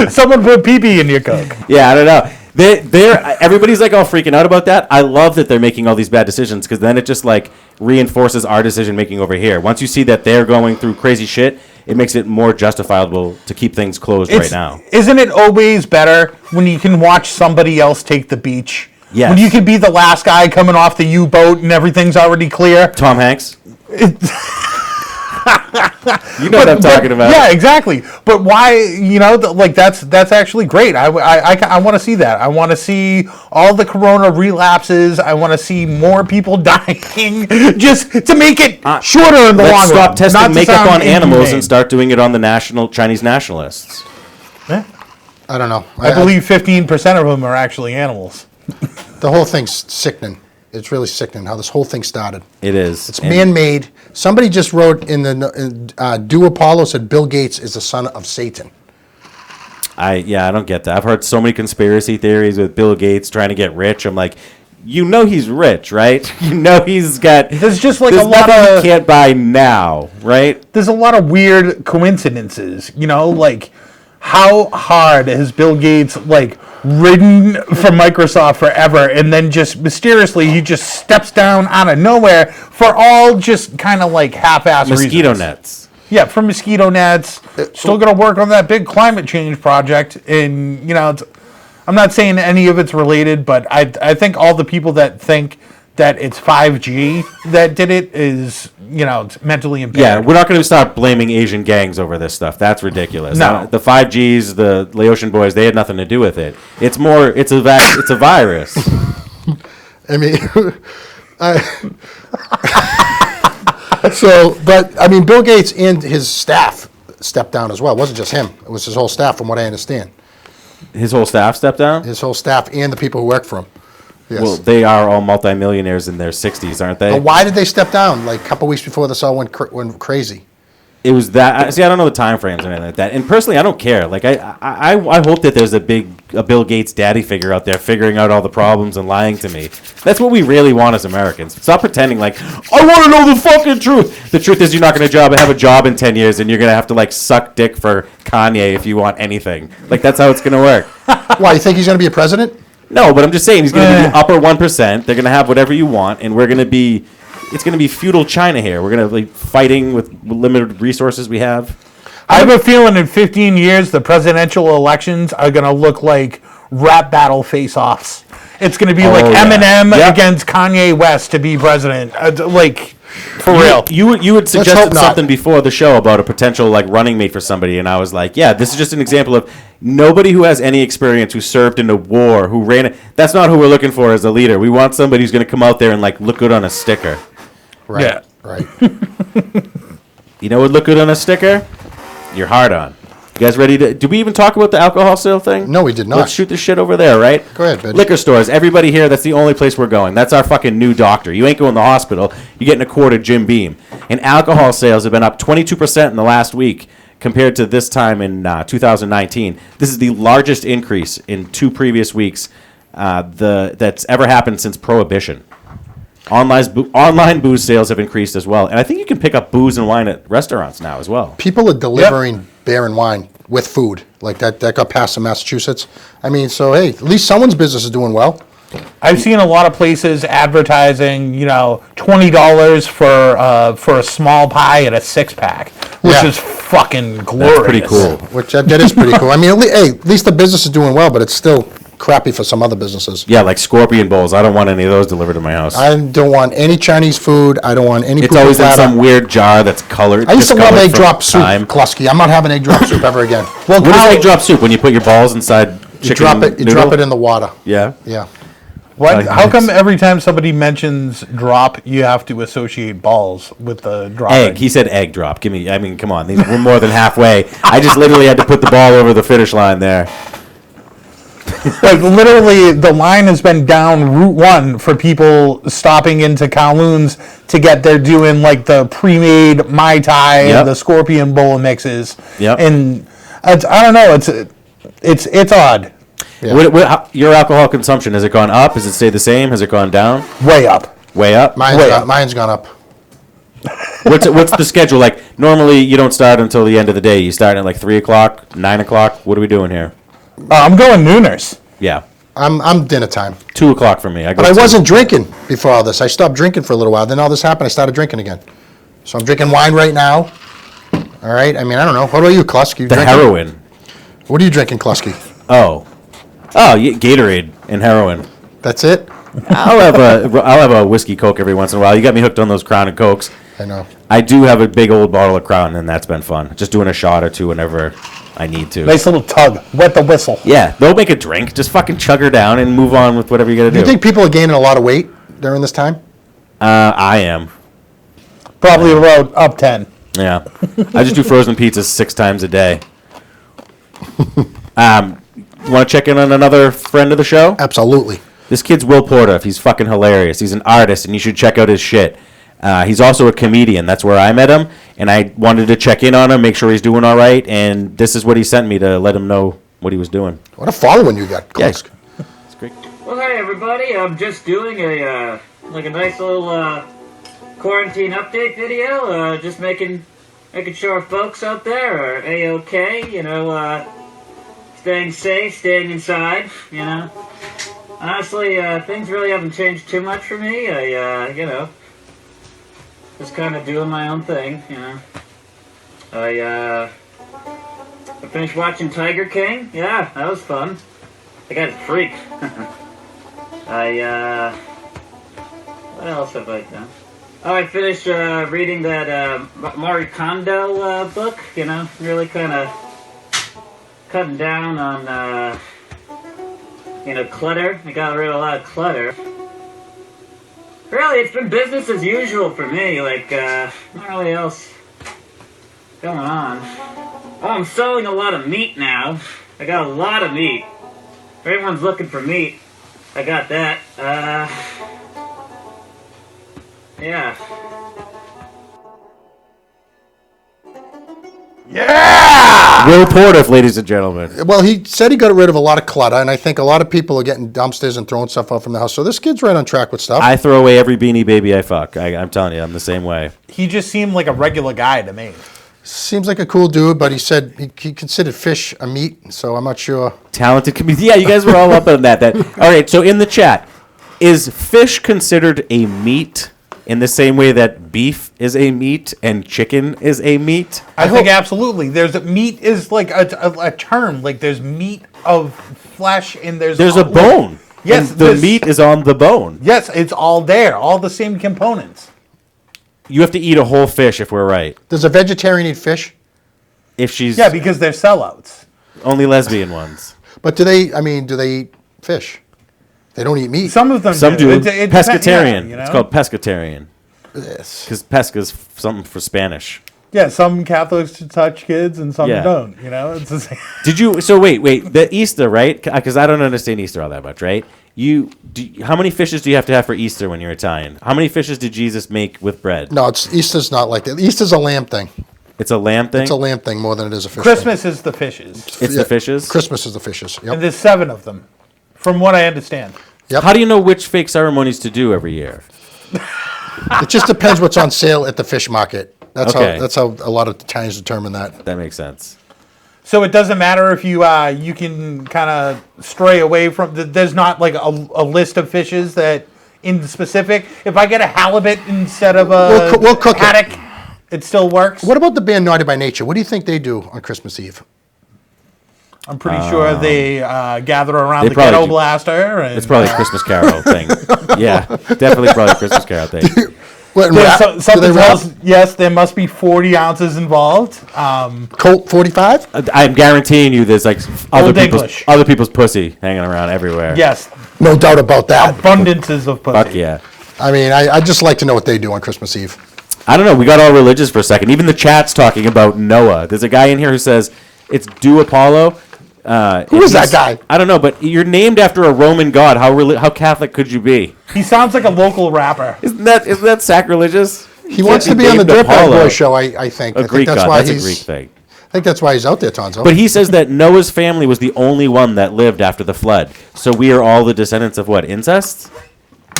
Someone put pee-pee in your Coke. Yeah, I don't know. Everybody's like all freaking out about that. I love that they're making all these bad decisions because then it just like reinforces our decision making over here. Once you see that they're going through crazy shit, it makes it more justifiable to keep things closed right now. Isn't it always better when you can watch somebody else take the beach? Yes. When you can be the last guy coming off the U-boat and everything's already clear. Tom Hanks. You know what I'm talking about. Yeah, exactly. But why? That's actually great. I want to see that. I want to see all the corona relapses. I want to see more people dying, just to make it shorter in the long run. Stop testing makeup on animals and start doing it on the Chinese nationalists. Yeah. I don't know. I believe 15% of them are actually animals. The whole thing's sickening. It's really sickening how this whole thing started. It is. It's man-made. Somebody just wrote in the Do Apollo said Bill Gates is the son of Satan. I don't get that. I've heard so many conspiracy theories with Bill Gates trying to get rich. I'm like, he's rich, right? He's got. There's just like there's a lot nothing of he can't buy now, right? There's a lot of weird coincidences. Like how hard has Bill Gates ridden for Microsoft forever, and then just mysteriously he just steps down out of nowhere for all just kind of half-ass Mosquito reasons. nets. Yeah, for mosquito nets. Still going to work on that big climate change project, and I'm not saying any of it's related, but I think all the people that think that it's 5G that did it is it's mentally impaired. Yeah, we're not going to start blaming Asian gangs over this stuff. That's ridiculous. No. The 5Gs, the Laotian boys, they had nothing to do with it. It's a virus. I mean, Bill Gates and his staff stepped down as well. It wasn't just him. It was his whole staff, from what I understand. His whole staff stepped down? His whole staff and the people who work for him. Yes. Well, they are all multimillionaires in their 60s, aren't they? But why did they step down a couple weeks before this all went crazy? It was that. See, I don't know the time frames or anything like that. And personally, I don't care. I hope that there's a Bill Gates daddy figure out there figuring out all the problems and lying to me. That's what we really want as Americans. Stop pretending I want to know the fucking truth. The truth is, you're not going to have a job in 10 years, and you're going to have to suck dick for Kanye if you want anything. That's how it's going to work. Why, you think he's going to be a president? No, but I'm just saying he's going to be the upper 1%. They're going to have whatever you want, and it's going to be feudal China here. We're going to be fighting with limited resources we have. I have a feeling in 15 years, the presidential elections are going to look like rap battle face-offs. It's going to be Eminem against Kanye West to be president. For real. You had suggested something before the show about a potential running mate for somebody, and I was like, yeah, this is just an example of nobody who has any experience, who served in a war, who ran it. That's not who we're looking for as a leader. We want somebody who's going to come out there and look good on a sticker. Right. Yeah. Right. You know what would look good on a sticker? Your heart on. You guys ready to... Did we even talk about the alcohol sale thing? No, we did not. Let's shoot this shit over there, right? Go ahead, bitch. Liquor stores. Everybody here, that's the only place we're going. That's our fucking new doctor. You ain't going to the hospital. You're getting a quart of Jim Beam. And alcohol sales have been up 22% in the last week compared to this time in 2019. This is the largest increase in 2 previous weeks that's ever happened since Prohibition. Online booze sales have increased as well. And I think you can pick up booze and wine at restaurants now as well. People are delivering beer and wine with food. That got passed in Massachusetts. So, hey, at least someone's business is doing well. I've seen a lot of places advertising, $20 for a small pie and a 6-pack, which is fucking glorious. That's pretty cool. Which that is pretty cool. At least the business is doing well, but it's still crappy for some other businesses. Yeah, like scorpion bowls. I don't want any of those delivered to my house. I don't want any Chinese food. I don't want any. It's always in some weird jar that's colored. I used to love egg drop soup, McKlasky. I'm not having egg drop soup ever again. Well, what is egg drop soup? When you put your balls inside chicken You drop it in the water. Yeah. Yeah. What? How come every time somebody mentions drop, you have to associate balls with the drop? Egg. He said egg drop. Come on. We're more than halfway. I just literally had to put the ball over the finish line there. Literally, the line has been down Route 1 for people stopping into Kowloon's to get their doing the pre-made Mai Tai, the Scorpion Bowl mixes. Yep. And I don't know. It's odd. Yeah. Your alcohol consumption, has it gone up? Has it stayed the same? Has it gone down? Way up. Way up? Mine's gone up. What's the schedule? Normally you don't start until the end of the day. You start at 3 o'clock, 9 o'clock. What are we doing here? I'm going nooners. Yeah. I'm dinner time. 2 o'clock for me. But I wasn't drinking before all this. I stopped drinking for a little while. Then all this happened. I started drinking again. So I'm drinking wine right now. All right. I mean, I don't know. What about you, Klusk? The heroin. What are you drinking, Klusky? Oh, yeah, Gatorade and heroin. That's it? I'll have a whiskey Coke every once in a while. You got me hooked on those Crown and Cokes. I know. I do have a big old bottle of Crown, and that's been fun. Just doing a shot or two whenever I need to. Nice little tug. Wet the whistle. Yeah, don't make a drink. Just fucking chug her down and move on with whatever you got to do. Do you think people are gaining a lot of weight during this time? I am. Probably about up 10. Yeah. I just do frozen pizzas 6 times a day. Want to check in on another friend of the show? Absolutely. This kid's Will Porter. He's fucking hilarious. He's an artist, and you should check out his shit. He's also a comedian. That's where I met him, and I wanted to check in on him, make sure he's doing all right, and this is what he sent me to let him know what he was doing. What a following you got, Klusk. Yeah. It's great. Well, hey, everybody. I'm just doing a nice little quarantine update video. Just making sure folks out there are A-OK, staying safe, staying inside, Honestly, things really haven't changed too much for me. Just kind of doing my own thing, I finished watching Tiger King. Yeah, that was fun. The guy's a freak. What else have I done? Oh, I finished reading that Marie Kondo book, really kind of cutting down on, clutter. I got rid of a lot of clutter. Really, it's been business as usual for me, not really else going on. Oh, I'm selling a lot of meat now. I got a lot of meat. If everyone's looking for meat, I got that. Yeah. Yeah! Will Porter, ladies and gentlemen. Well, he said he got rid of a lot of clutter, and I think a lot of people are getting dumpsters and throwing stuff out from the house. So this kid's right on track with stuff. I throw away every Beanie Baby I fuck. I'm telling you, I'm the same way. He just seemed like a regular guy to me. Seems like a cool dude, but he said he considered fish a meat, so I'm not sure. Talented comedian. Yeah, you guys were all up on that. All right, so in the chat, is fish considered a meat in the same way that beef is a meat and chicken is a meat? I think absolutely. Meat is like a term. Like there's meat of flesh and there's a bone. Yes, and the meat is on the bone. Yes, it's all there, all the same components. You have to eat a whole fish if we're right. Does a vegetarian eat fish? If she's because they're sellouts. Only lesbian ones. But do they eat fish? They don't eat meat. Some of them Some do. It pescatarian. Yeah, It's called pescatarian. Yes. Because pesca's something for Spanish. Yeah, some Catholics touch kids and some Yeah. don't. It's the same. Did you? So wait. The Easter, right? Because I don't understand Easter all that much, right? How many fishes do you have to have for Easter when you're Italian? How many fishes did Jesus make with bread? No, Easter's not like that. Easter's a lamb thing. It's a lamb thing? It's a lamb thing more than it is a fish Christmas is the fishes. It's the fishes? Christmas is the fishes. Yep. And there's 7 of them, from what I understand. Yep. How do you know which fake ceremonies to do every year? It just depends what's on sale at the fish market. That's Okay. how a lot of Italians determine that. That makes sense. So it doesn't matter if you can kind of stray away from. There's not like a list of fishes that in specific. If I get a halibut instead of a We'll cook it. haddock, it still works. What about the band Naughty by Nature? What do you think they do on Christmas Eve? I'm pretty sure they gather around they the probably ghetto do. blaster. And, It's probably a Christmas Carol thing. Yeah, definitely probably a Christmas Carol thing. What, there's rap? Do something they rap? tells yes, there must be 40 ounces involved. Colt 45? I'm guaranteeing you there's like Old English. other people's pussy hanging around everywhere. Yes, No doubt about that. abundances of pussy. Fuck yeah. I mean, I'd just like to know what they do on Christmas Eve. I don't know. We got all religious for a second. Even the chat's talking about Noah. There's a guy in here who says it's do Apollo. Who is that guy? I don't know, but you're named after a Roman god. How Catholic could you be? He sounds like a local rapper. Isn't that sacrilegious? He wants to be on the named Dirtbag Apollo. Boy show, I think. A I Greek think that's god. why That's a he's, Greek thing. I think that's why he's out there, Tonzo. But he says that Noah's family was the only one that lived after the flood. So we are all the descendants of what? Incest?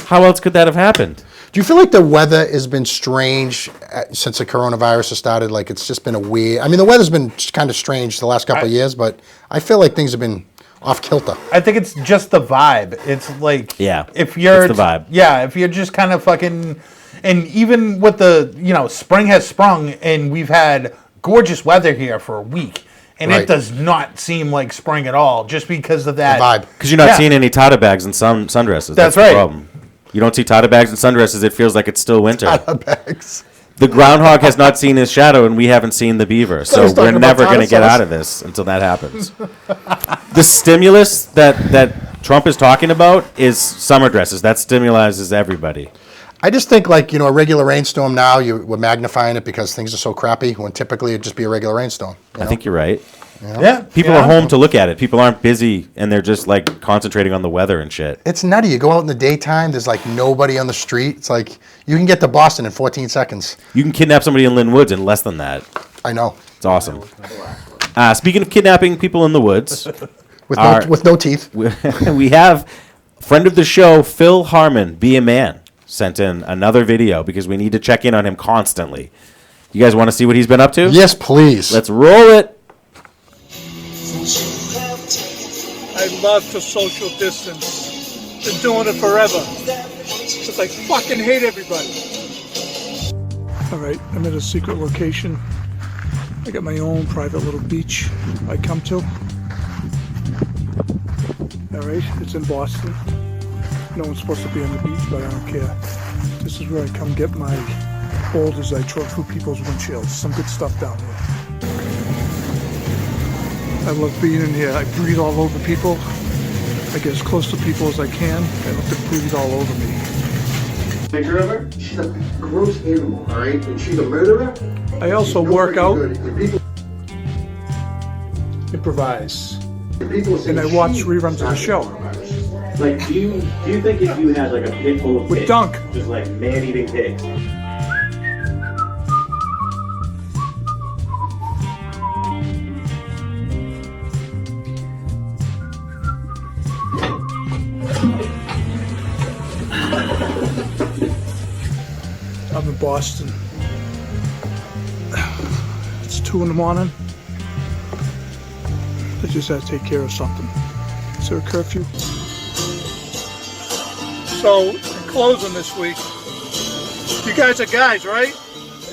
How else could that have happened? Do you feel like the weather has been strange since the coronavirus has started? Like it's just been a weird. I mean, the weather's been kind of strange the last couple of years, but I feel like things have been off kilter. I think it's just the vibe. It's like, Yeah, if you're it's the vibe. Yeah, if you're just kind of fucking, and even with the, spring has sprung and we've had gorgeous weather here for a week, and Right. it does not seem like spring at all, just because of that vibe. Because you're not seeing any Tata bags and sundresses. That's the right. problem. You don't see Tata bags and sundresses. It feels like it's still winter. Bags. The groundhog has not seen his shadow, and we haven't seen the beaver. So was we're talking about never going to Tata get sauce. out of this until that happens. The stimulus that Trump is talking about is summer dresses. That stimulizes everybody. I just think a regular rainstorm now, we're magnifying it because things are so crappy when typically it'd just be a regular rainstorm. I think you're right. Yeah. People are home to look at it. People aren't busy, and they're just like concentrating on the weather and shit. It's nutty. You go out in the daytime, there's like nobody on the street. It's like you can get to Boston in 14 seconds. You can kidnap somebody in Lynn Woods in less than that. I know. It's awesome. Speaking of kidnapping people in the woods, With no teeth. we have friend of the show, Phil Harmon, Be a Man, sent in another video because we need to check in on him constantly. You guys want to see what he's been up to? Yes, please. Let's roll it. I love to social distance. Been doing it forever. Because I fucking hate everybody. Alright, I'm at a secret location. I got my own private little beach I come to. Alright, it's in Boston. No one's supposed to be on the beach, but I don't care. This is where I come get my boulders I throw through people's windshields. Some good stuff down here. I love being in here. I breathe all over people. I get as close to people as I can. I let them breathe all over me. Picture of her? She's a gross animal, all right? And she's a murderer. I also work out, improvise, and I watch reruns of the show. Like, do you think if you had like a pit full of With pigs, Dunk. just like man-eating pigs? I'm in Boston. It's 2 in the morning. I just had to take care of something. Is there a curfew? So, closing this week. You guys are guys, right?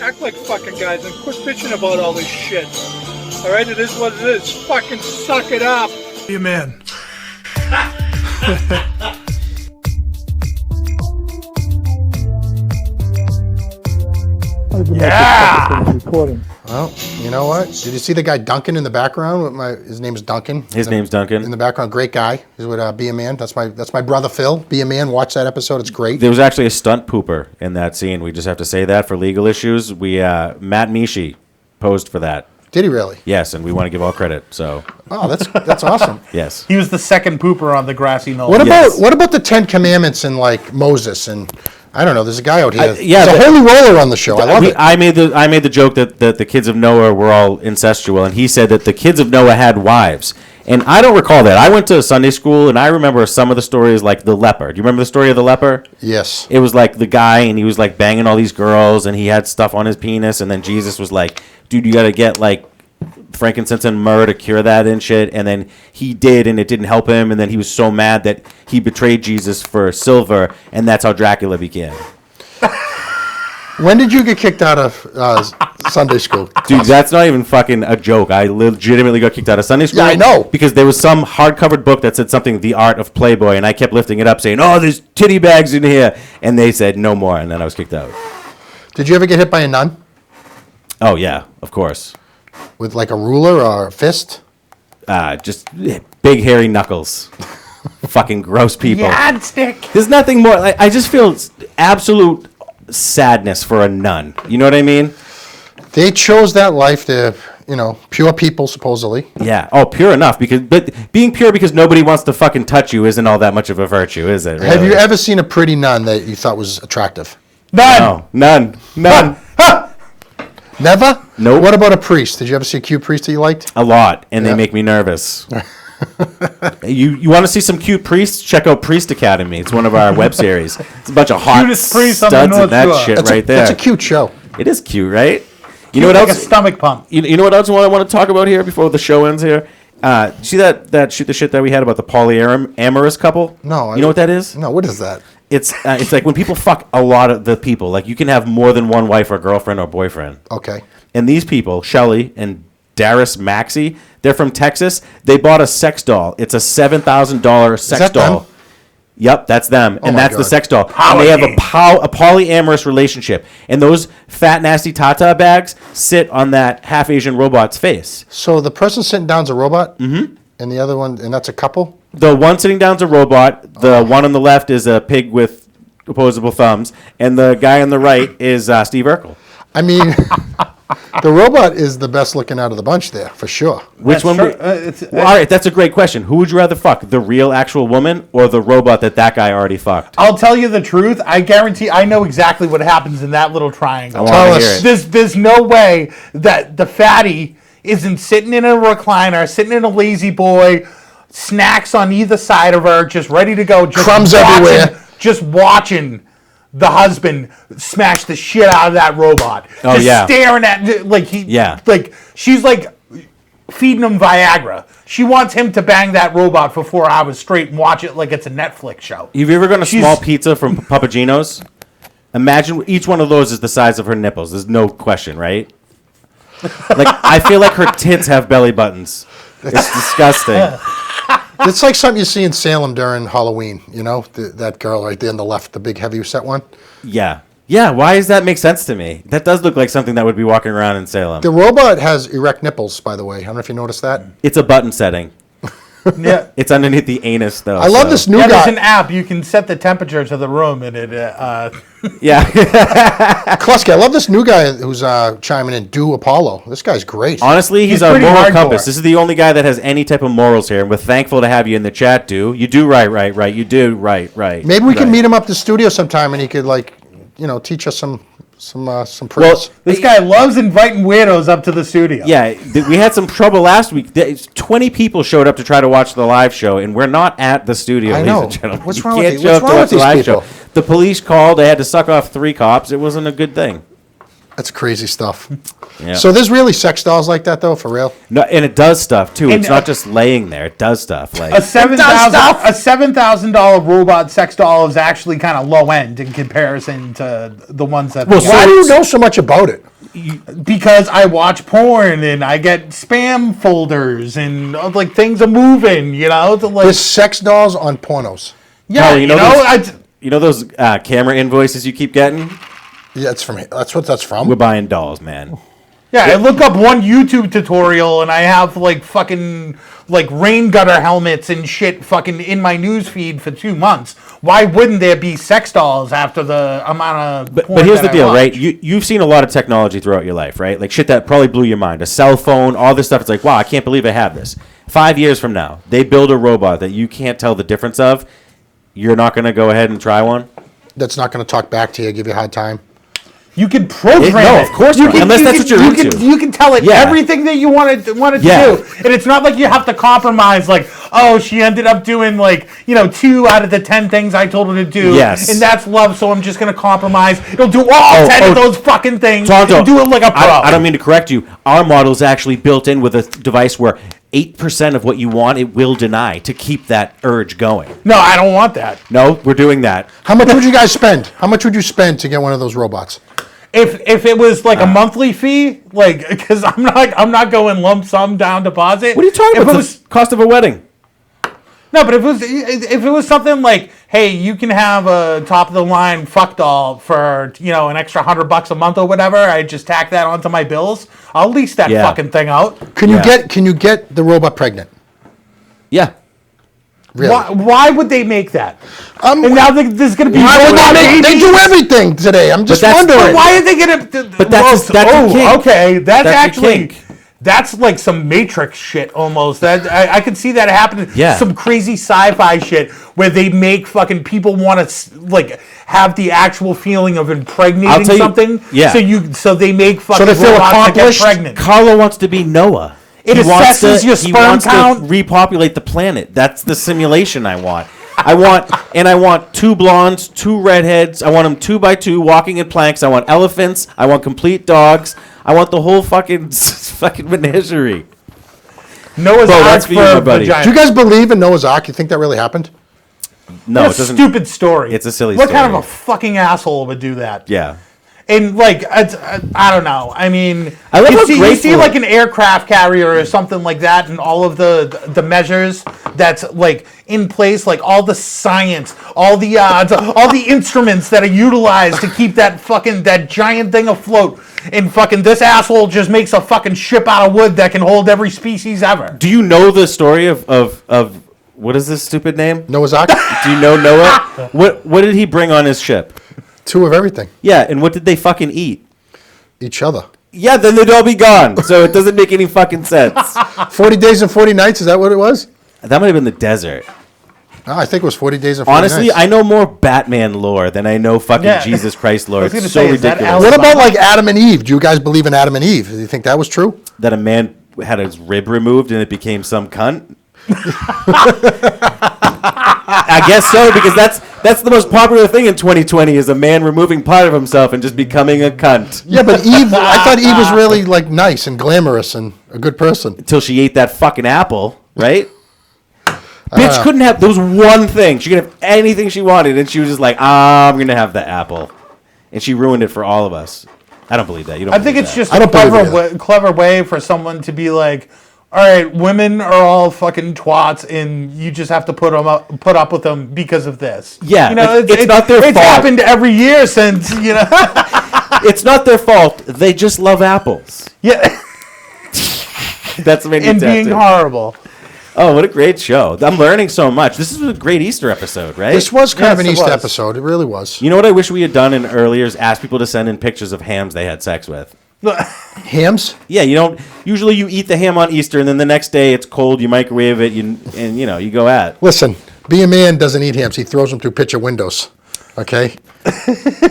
Act like fucking guys and quit bitching about all this shit. Alright, it is what it is. Fucking suck it up. Be a man. Yeah! Recording. Well, you know what? Did you see the guy Duncan in the background? His name's Duncan. His name's Duncan. In the background, great guy. He's with Be a Man. That's my brother Phil. Be a Man. Watch that episode. It's great. There was actually a stunt pooper in that scene. We just have to say that for legal issues. Matt Mishi posed for that. Did he really? Yes, and we want to give all credit. So. Oh, that's awesome. Yes. He was the second pooper on the grassy knoll. What about the 10 Commandments and like Moses and I don't know. There's a guy out here. Yeah, there's a holy roller on the show. I love it. I made the joke that the kids of Noah were all incestual, and he said that the kids of Noah had wives. And I don't recall that. I went to Sunday school, and I remember some of the stories, like the leper. Do you remember the story of the leper? Yes. It was like the guy, and he was like banging all these girls, and he had stuff on his penis, and then Jesus was like, dude, you got to get like frankincense and myrrh to cure that and shit. And then he did, and it didn't help him, and then he was so mad that he betrayed Jesus for silver, and that's how Dracula began. When did you get kicked out of Sunday school? Dude, that's not even fucking a joke. I legitimately got kicked out of Sunday school. Yeah, I know. Because there was some hardcovered book that said something, The Art of Playboy, and I kept lifting it up saying, oh, there's titty bags in here. And they said, no more, and then I was kicked out. Did you ever get hit by a nun? Oh, yeah, of course. With like a ruler or a fist? Just big hairy knuckles. Fucking gross people. Yardstick. There's nothing more. I just feel absolute sadness for a nun. You know what I mean? They chose that life to, pure people supposedly. Yeah. Oh, pure enough. But being pure because nobody wants to fucking touch you isn't all that much of a virtue, is it? Really? Have you ever seen a pretty nun that you thought was attractive? None. No, none. Never? Nope. What about a priest? Did you ever see a cute priest that you liked? A lot, and they make me nervous. You want to see some cute priests? Check out Priest Academy. It's one of our web series. It's a bunch of hot Cutest priest on studs the and that North Shore. shit right there. That's a cute show. It is cute, right? You know what like else? a stomach pump. You know what else I want to talk about here before the show ends here See that shoot the shit that we had about the polyamorous couple? No. You know what that is? No, what is that? It's like when people fuck a lot of the people. Like you can have more than one wife or girlfriend or boyfriend. Okay. And these people, Shelly and Darius Maxey, they're from Texas. They bought a sex doll. It's a $7,000 sex that doll. them? Yep, that's them, and my that's the God. sex doll. And they have a polyamorous relationship, and those fat, nasty Tata bags sit on that half Asian robot's face. So the person sitting down's a robot, and the other one, and that's a couple. The one sitting down's a robot. The one on the left is a pig with opposable thumbs, and the guy on the right is Steve Urkel. I mean, the robot is the best looking out of the bunch there, for sure. Which one? All right, that's a great question. Who would you rather fuck, the real actual woman or the robot that guy already fucked? I'll tell you the truth. I guarantee I know exactly what happens in that little triangle. I want to hear it. There's no way that the fatty isn't sitting in a recliner, sitting in a lazy boy, snacks on either side of her, just ready to go. Just Crumbs everywhere. Just watching the husband smash the shit out of that robot. Oh, just yeah. staring at like she's like feeding him Viagra. She wants him to bang that robot for 4 hours straight and watch it like it's a Netflix show. Have you ever gotten a small pizza from Papagino's? Imagine each one of those is the size of her nipples. There's no question, right? Like I feel like her tits have belly buttons. It's disgusting. It's like something you see in Salem during Halloween. You know, that girl right there on the left, the big heavy set one. Yeah. Yeah, why does that make sense to me? That does look like something that would be walking around in Salem. The robot has erect nipples, by the way. I don't know if you noticed that. It's a button setting. Yeah. It's underneath the anus, though. I love this new There's guy. an app you can set the temperature to the room and it. Yeah. McKlasky, I love this new guy who's chiming in. Do Apollo. This guy's great. Honestly, he's our pretty moral hardcore. compass. This is the only guy that has any type of morals here, and we're thankful to have you in the chat, Do. You do right. You do right. Maybe we can right. meet him up at the studio sometime, and he could teach us some principles. Well, This guy loves inviting weirdos up to the studio. Yeah, we had some trouble last week. 20 people showed up to try to watch the live show, and we're not at the studio, I ladies know. and gentlemen. What's You wrong with can't these- show what's up to wrong watch with the these live show. people? The police called. They had to suck off 3 cops. It wasn't a good thing. That's crazy stuff. Yeah. So there's really sex dolls like that, though, for real? No, and it does stuff, too. And, It's not just laying there. It does stuff. Like A $7,000 robot sex doll is actually kind of low end in comparison to the ones that. Why do you know so much about it? Because I watch porn and I get spam folders and like things are moving. You know, There's sex dolls on pornos. yeah. Tyler, you know, those camera invoices you keep getting? Yeah, that's what that's from. We're buying dolls, man. Yeah, I look up one YouTube tutorial and I have like fucking like rain gutter helmets and shit fucking in my news feed for 2 months. Why wouldn't there be sex dolls after the amount of porn But here's that the I deal, watch? right? You've seen a lot of technology throughout your life, right? Like shit that probably blew your mind. A cell phone, all this stuff. It's like, wow, I can't believe I have this. 5 years from now, they build a robot that you can't tell the difference of. You're not going to go ahead and try one? That's not going to talk back to you, give you a hard time. You can program it. No, of course not. Unless that's what you're into. You can tell it Yeah. everything that you want it to Yeah. do. And it's not like you have to compromise, like, oh, she ended up doing, like, 2 out of the 10 things I told her to do. Yes. And that's love, so I'm just going to compromise. It'll do all 10 of those fucking things Tonto, and do it like a pro. I don't mean to correct you. Our model is actually built in with a device where 8% of what you want, it will deny to keep that urge going. No, I don't want that. No, we're doing that. How much would you guys spend? How much would you spend to get one of those robots? If it was like a monthly fee, like, because I'm not going lump sum down deposit. What are you talking If about? it It's the cost of a wedding. No, but if it was something like, hey, you can have a top of the line fuck doll for an extra $100 a month or whatever, I just tack that onto my bills. I'll lease that fucking thing out. Can you get the robot pregnant? Yeah. Really? Why would they make that? And now there's going to be. Why would they do everything today? I'm just wondering. But why are they going to? But that's a kink. Okay, that's a actually. kink. That's like some Matrix shit almost. That I could see that happening. Yeah. Some crazy sci-fi shit where they make fucking people want to like have the actual feeling of impregnating tell you- something. yeah. So they make fucking they feel robots that get accomplished? pregnant. Carlo wants to be Noah. It He wants assesses to- your he sperm wants count. to repopulate the planet. That's the simulation I want. I want 2 blondes, 2 redheads. I want them 2 by 2 walking in planks. I want elephants. I want complete dogs. I want the whole fucking menagerie. Noah's Bro, Ark that's for you, my buddy. vagina. Do you guys believe in Noah's Ark? You think that really happened? No, What it a doesn't. stupid story. It's a silly What story. kind of a fucking asshole would do that? Yeah. And like, I don't know. I mean, I love how you see grateful- like an aircraft carrier or something like that, and all of the measures that's like in place, like all the science, all the instruments that are utilized to keep that giant thing afloat. And fucking this asshole just makes a fucking ship out of wood that can hold every species ever. Do you know the story of what is this stupid name? Noah's Ark? Do you know Noah? What did he bring on his ship? 2 of everything. Yeah, and what did they fucking eat? Each other. Yeah, then they'd all be gone. So it doesn't make any fucking sense. 40 days and 40 nights, is that what it was? That might have been the desert. No, I think it was 40 days and 40 Honestly, nights. I know more Batman lore than I know fucking Yeah. Jesus Christ lore. I was gonna It's so say, is that ridiculous. What about like Adam and Eve? Do you guys believe in Adam and Eve? Do you think that was true? That a man had his rib removed and it became some cunt? I guess so, because that's the most popular thing in 2020 is a man removing part of himself and just becoming a cunt. Yeah, but Eve, I thought Eve was really like nice and glamorous and a good person. Until she ate that fucking apple, right? Bitch couldn't have. There was one thing. She could have anything she wanted, and she was just like, I'm going to have the apple. And she ruined it for all of us. I don't believe that. You don't I think believe it's that. just I a don't believe clever way for someone to be like, all right, women are all fucking twats, and you just have to put up with them because of this. Yeah, you know, like, it's not their It's fault. happened every year since It's not their fault. They just love apples. yeah, That's what made me and being tattoo. horrible. Oh, what a great show. I'm learning so much. This is a great Easter episode, right? This was kind of Yes, an it Easter was. episode. It really was. You know what I wish we had done in earlier is ask people to send in pictures of hams they had sex with. Hams? Yeah, you don't. Usually you eat the ham on Easter, and then the next day it's cold. You microwave it, and you go at. Listen, being a man doesn't eat hams. He throws them through picture windows. Okay?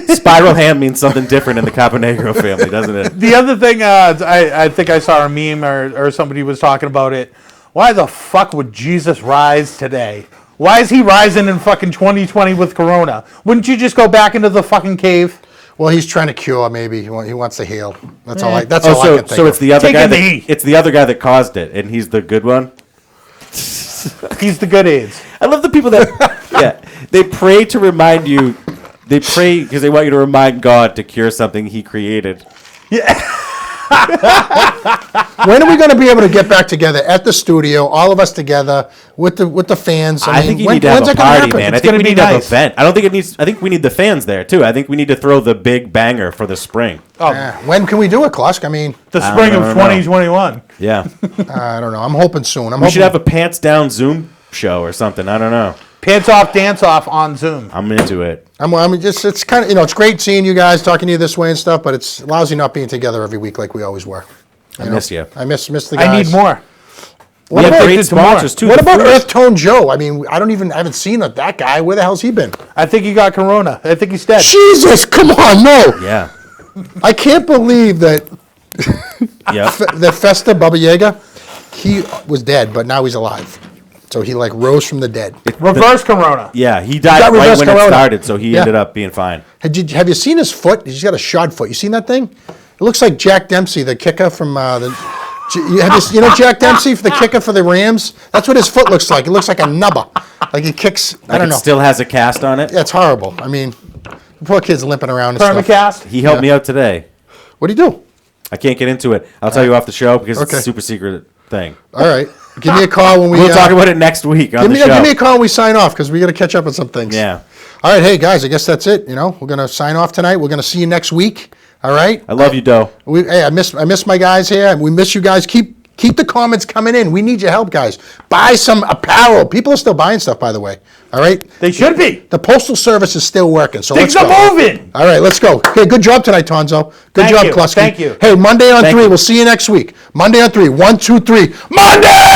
Spiral ham means something different in the Caponegro family, doesn't it? The other thing, I think I saw a meme or somebody was talking about it. Why the fuck would Jesus rise today? Why is he rising in fucking 2020 with Corona? Wouldn't you just go back into the fucking cave? Well, he's trying to cure. Maybe he wants to heal. That's all. That's Oh, all I can think so of. it's the other Taking guy. the heat. It's the other guy that caused it, and he's the good one. He's the good AIDS. I love the people that they pray to remind you. They pray because they want you to remind God to cure something He created. When are we going to be able to get back together at the studio, all of us together with the fans? I think you need to have when's a that gonna party, happen? man. I It's think gonna we be need to have an nice. event. I don't think it needs. I think we need the fans there too. I think we need to throw the big banger for the spring. When can we do it, Klosk? I mean, The spring of 2021. Yeah, I don't know. I'm hoping soon. we should have a pants down Zoom show or something. I don't know. Pants off, dance off on Zoom. I'm into it. I mean, just it's kind of it's great seeing you guys, talking to you this way and stuff, but it's lousy not being together every week like we always were. I miss you. I miss the guys. I need more. We have great did sponsors too. What The about food. Earth Tone Joe? I mean, I haven't seen that guy. Where the hell's he been? I think he got Corona. I think he's dead. Jesus, come on, no! Yeah. I can't believe that Yeah. that Festa Baba Yaga, he was dead, but now he's alive. So he like rose from the dead. Reverse Corona. Yeah. He died got right reverse when it corona. started, so he Yeah. ended up being fine. Have you seen his foot? He's got a shod foot. You seen that thing? It looks like Jack Dempsey, the kicker from you know Jack Dempsey, for the kicker for the Rams? That's what his foot looks like. It looks like a nubba. Like he kicks, I Like don't it know. still has a cast on it. Yeah, it's horrible. I mean, the poor kid's limping around and stuff. Permacast. He helped me out today. What'd he do? I can't get into it. I'll tell you off the show because it's Okay. a super secret thing. All right. Give me a call when we... We'll talk about it next week on give the me, show. give me a call when we sign off, because we got to catch up on some things. Yeah. All right, hey, guys, I guess that's it. We're going to sign off tonight. We're going to see you next week. All right? I love you, Doe. Hey, I miss my guys here. We miss you guys. Keep the comments coming in. We need your help, guys. Buy some apparel. People are still buying stuff, by the way. All right? They should be. The Postal Service is still working, so Things let's go. are moving. All right, let's go. Okay, good job tonight, Tonzo. Good Thank job, you. Klusky. Thank you. Hey, Monday on Thank 3. you. We'll see you next week. Monday on 3. 1, 2, 3. Monday!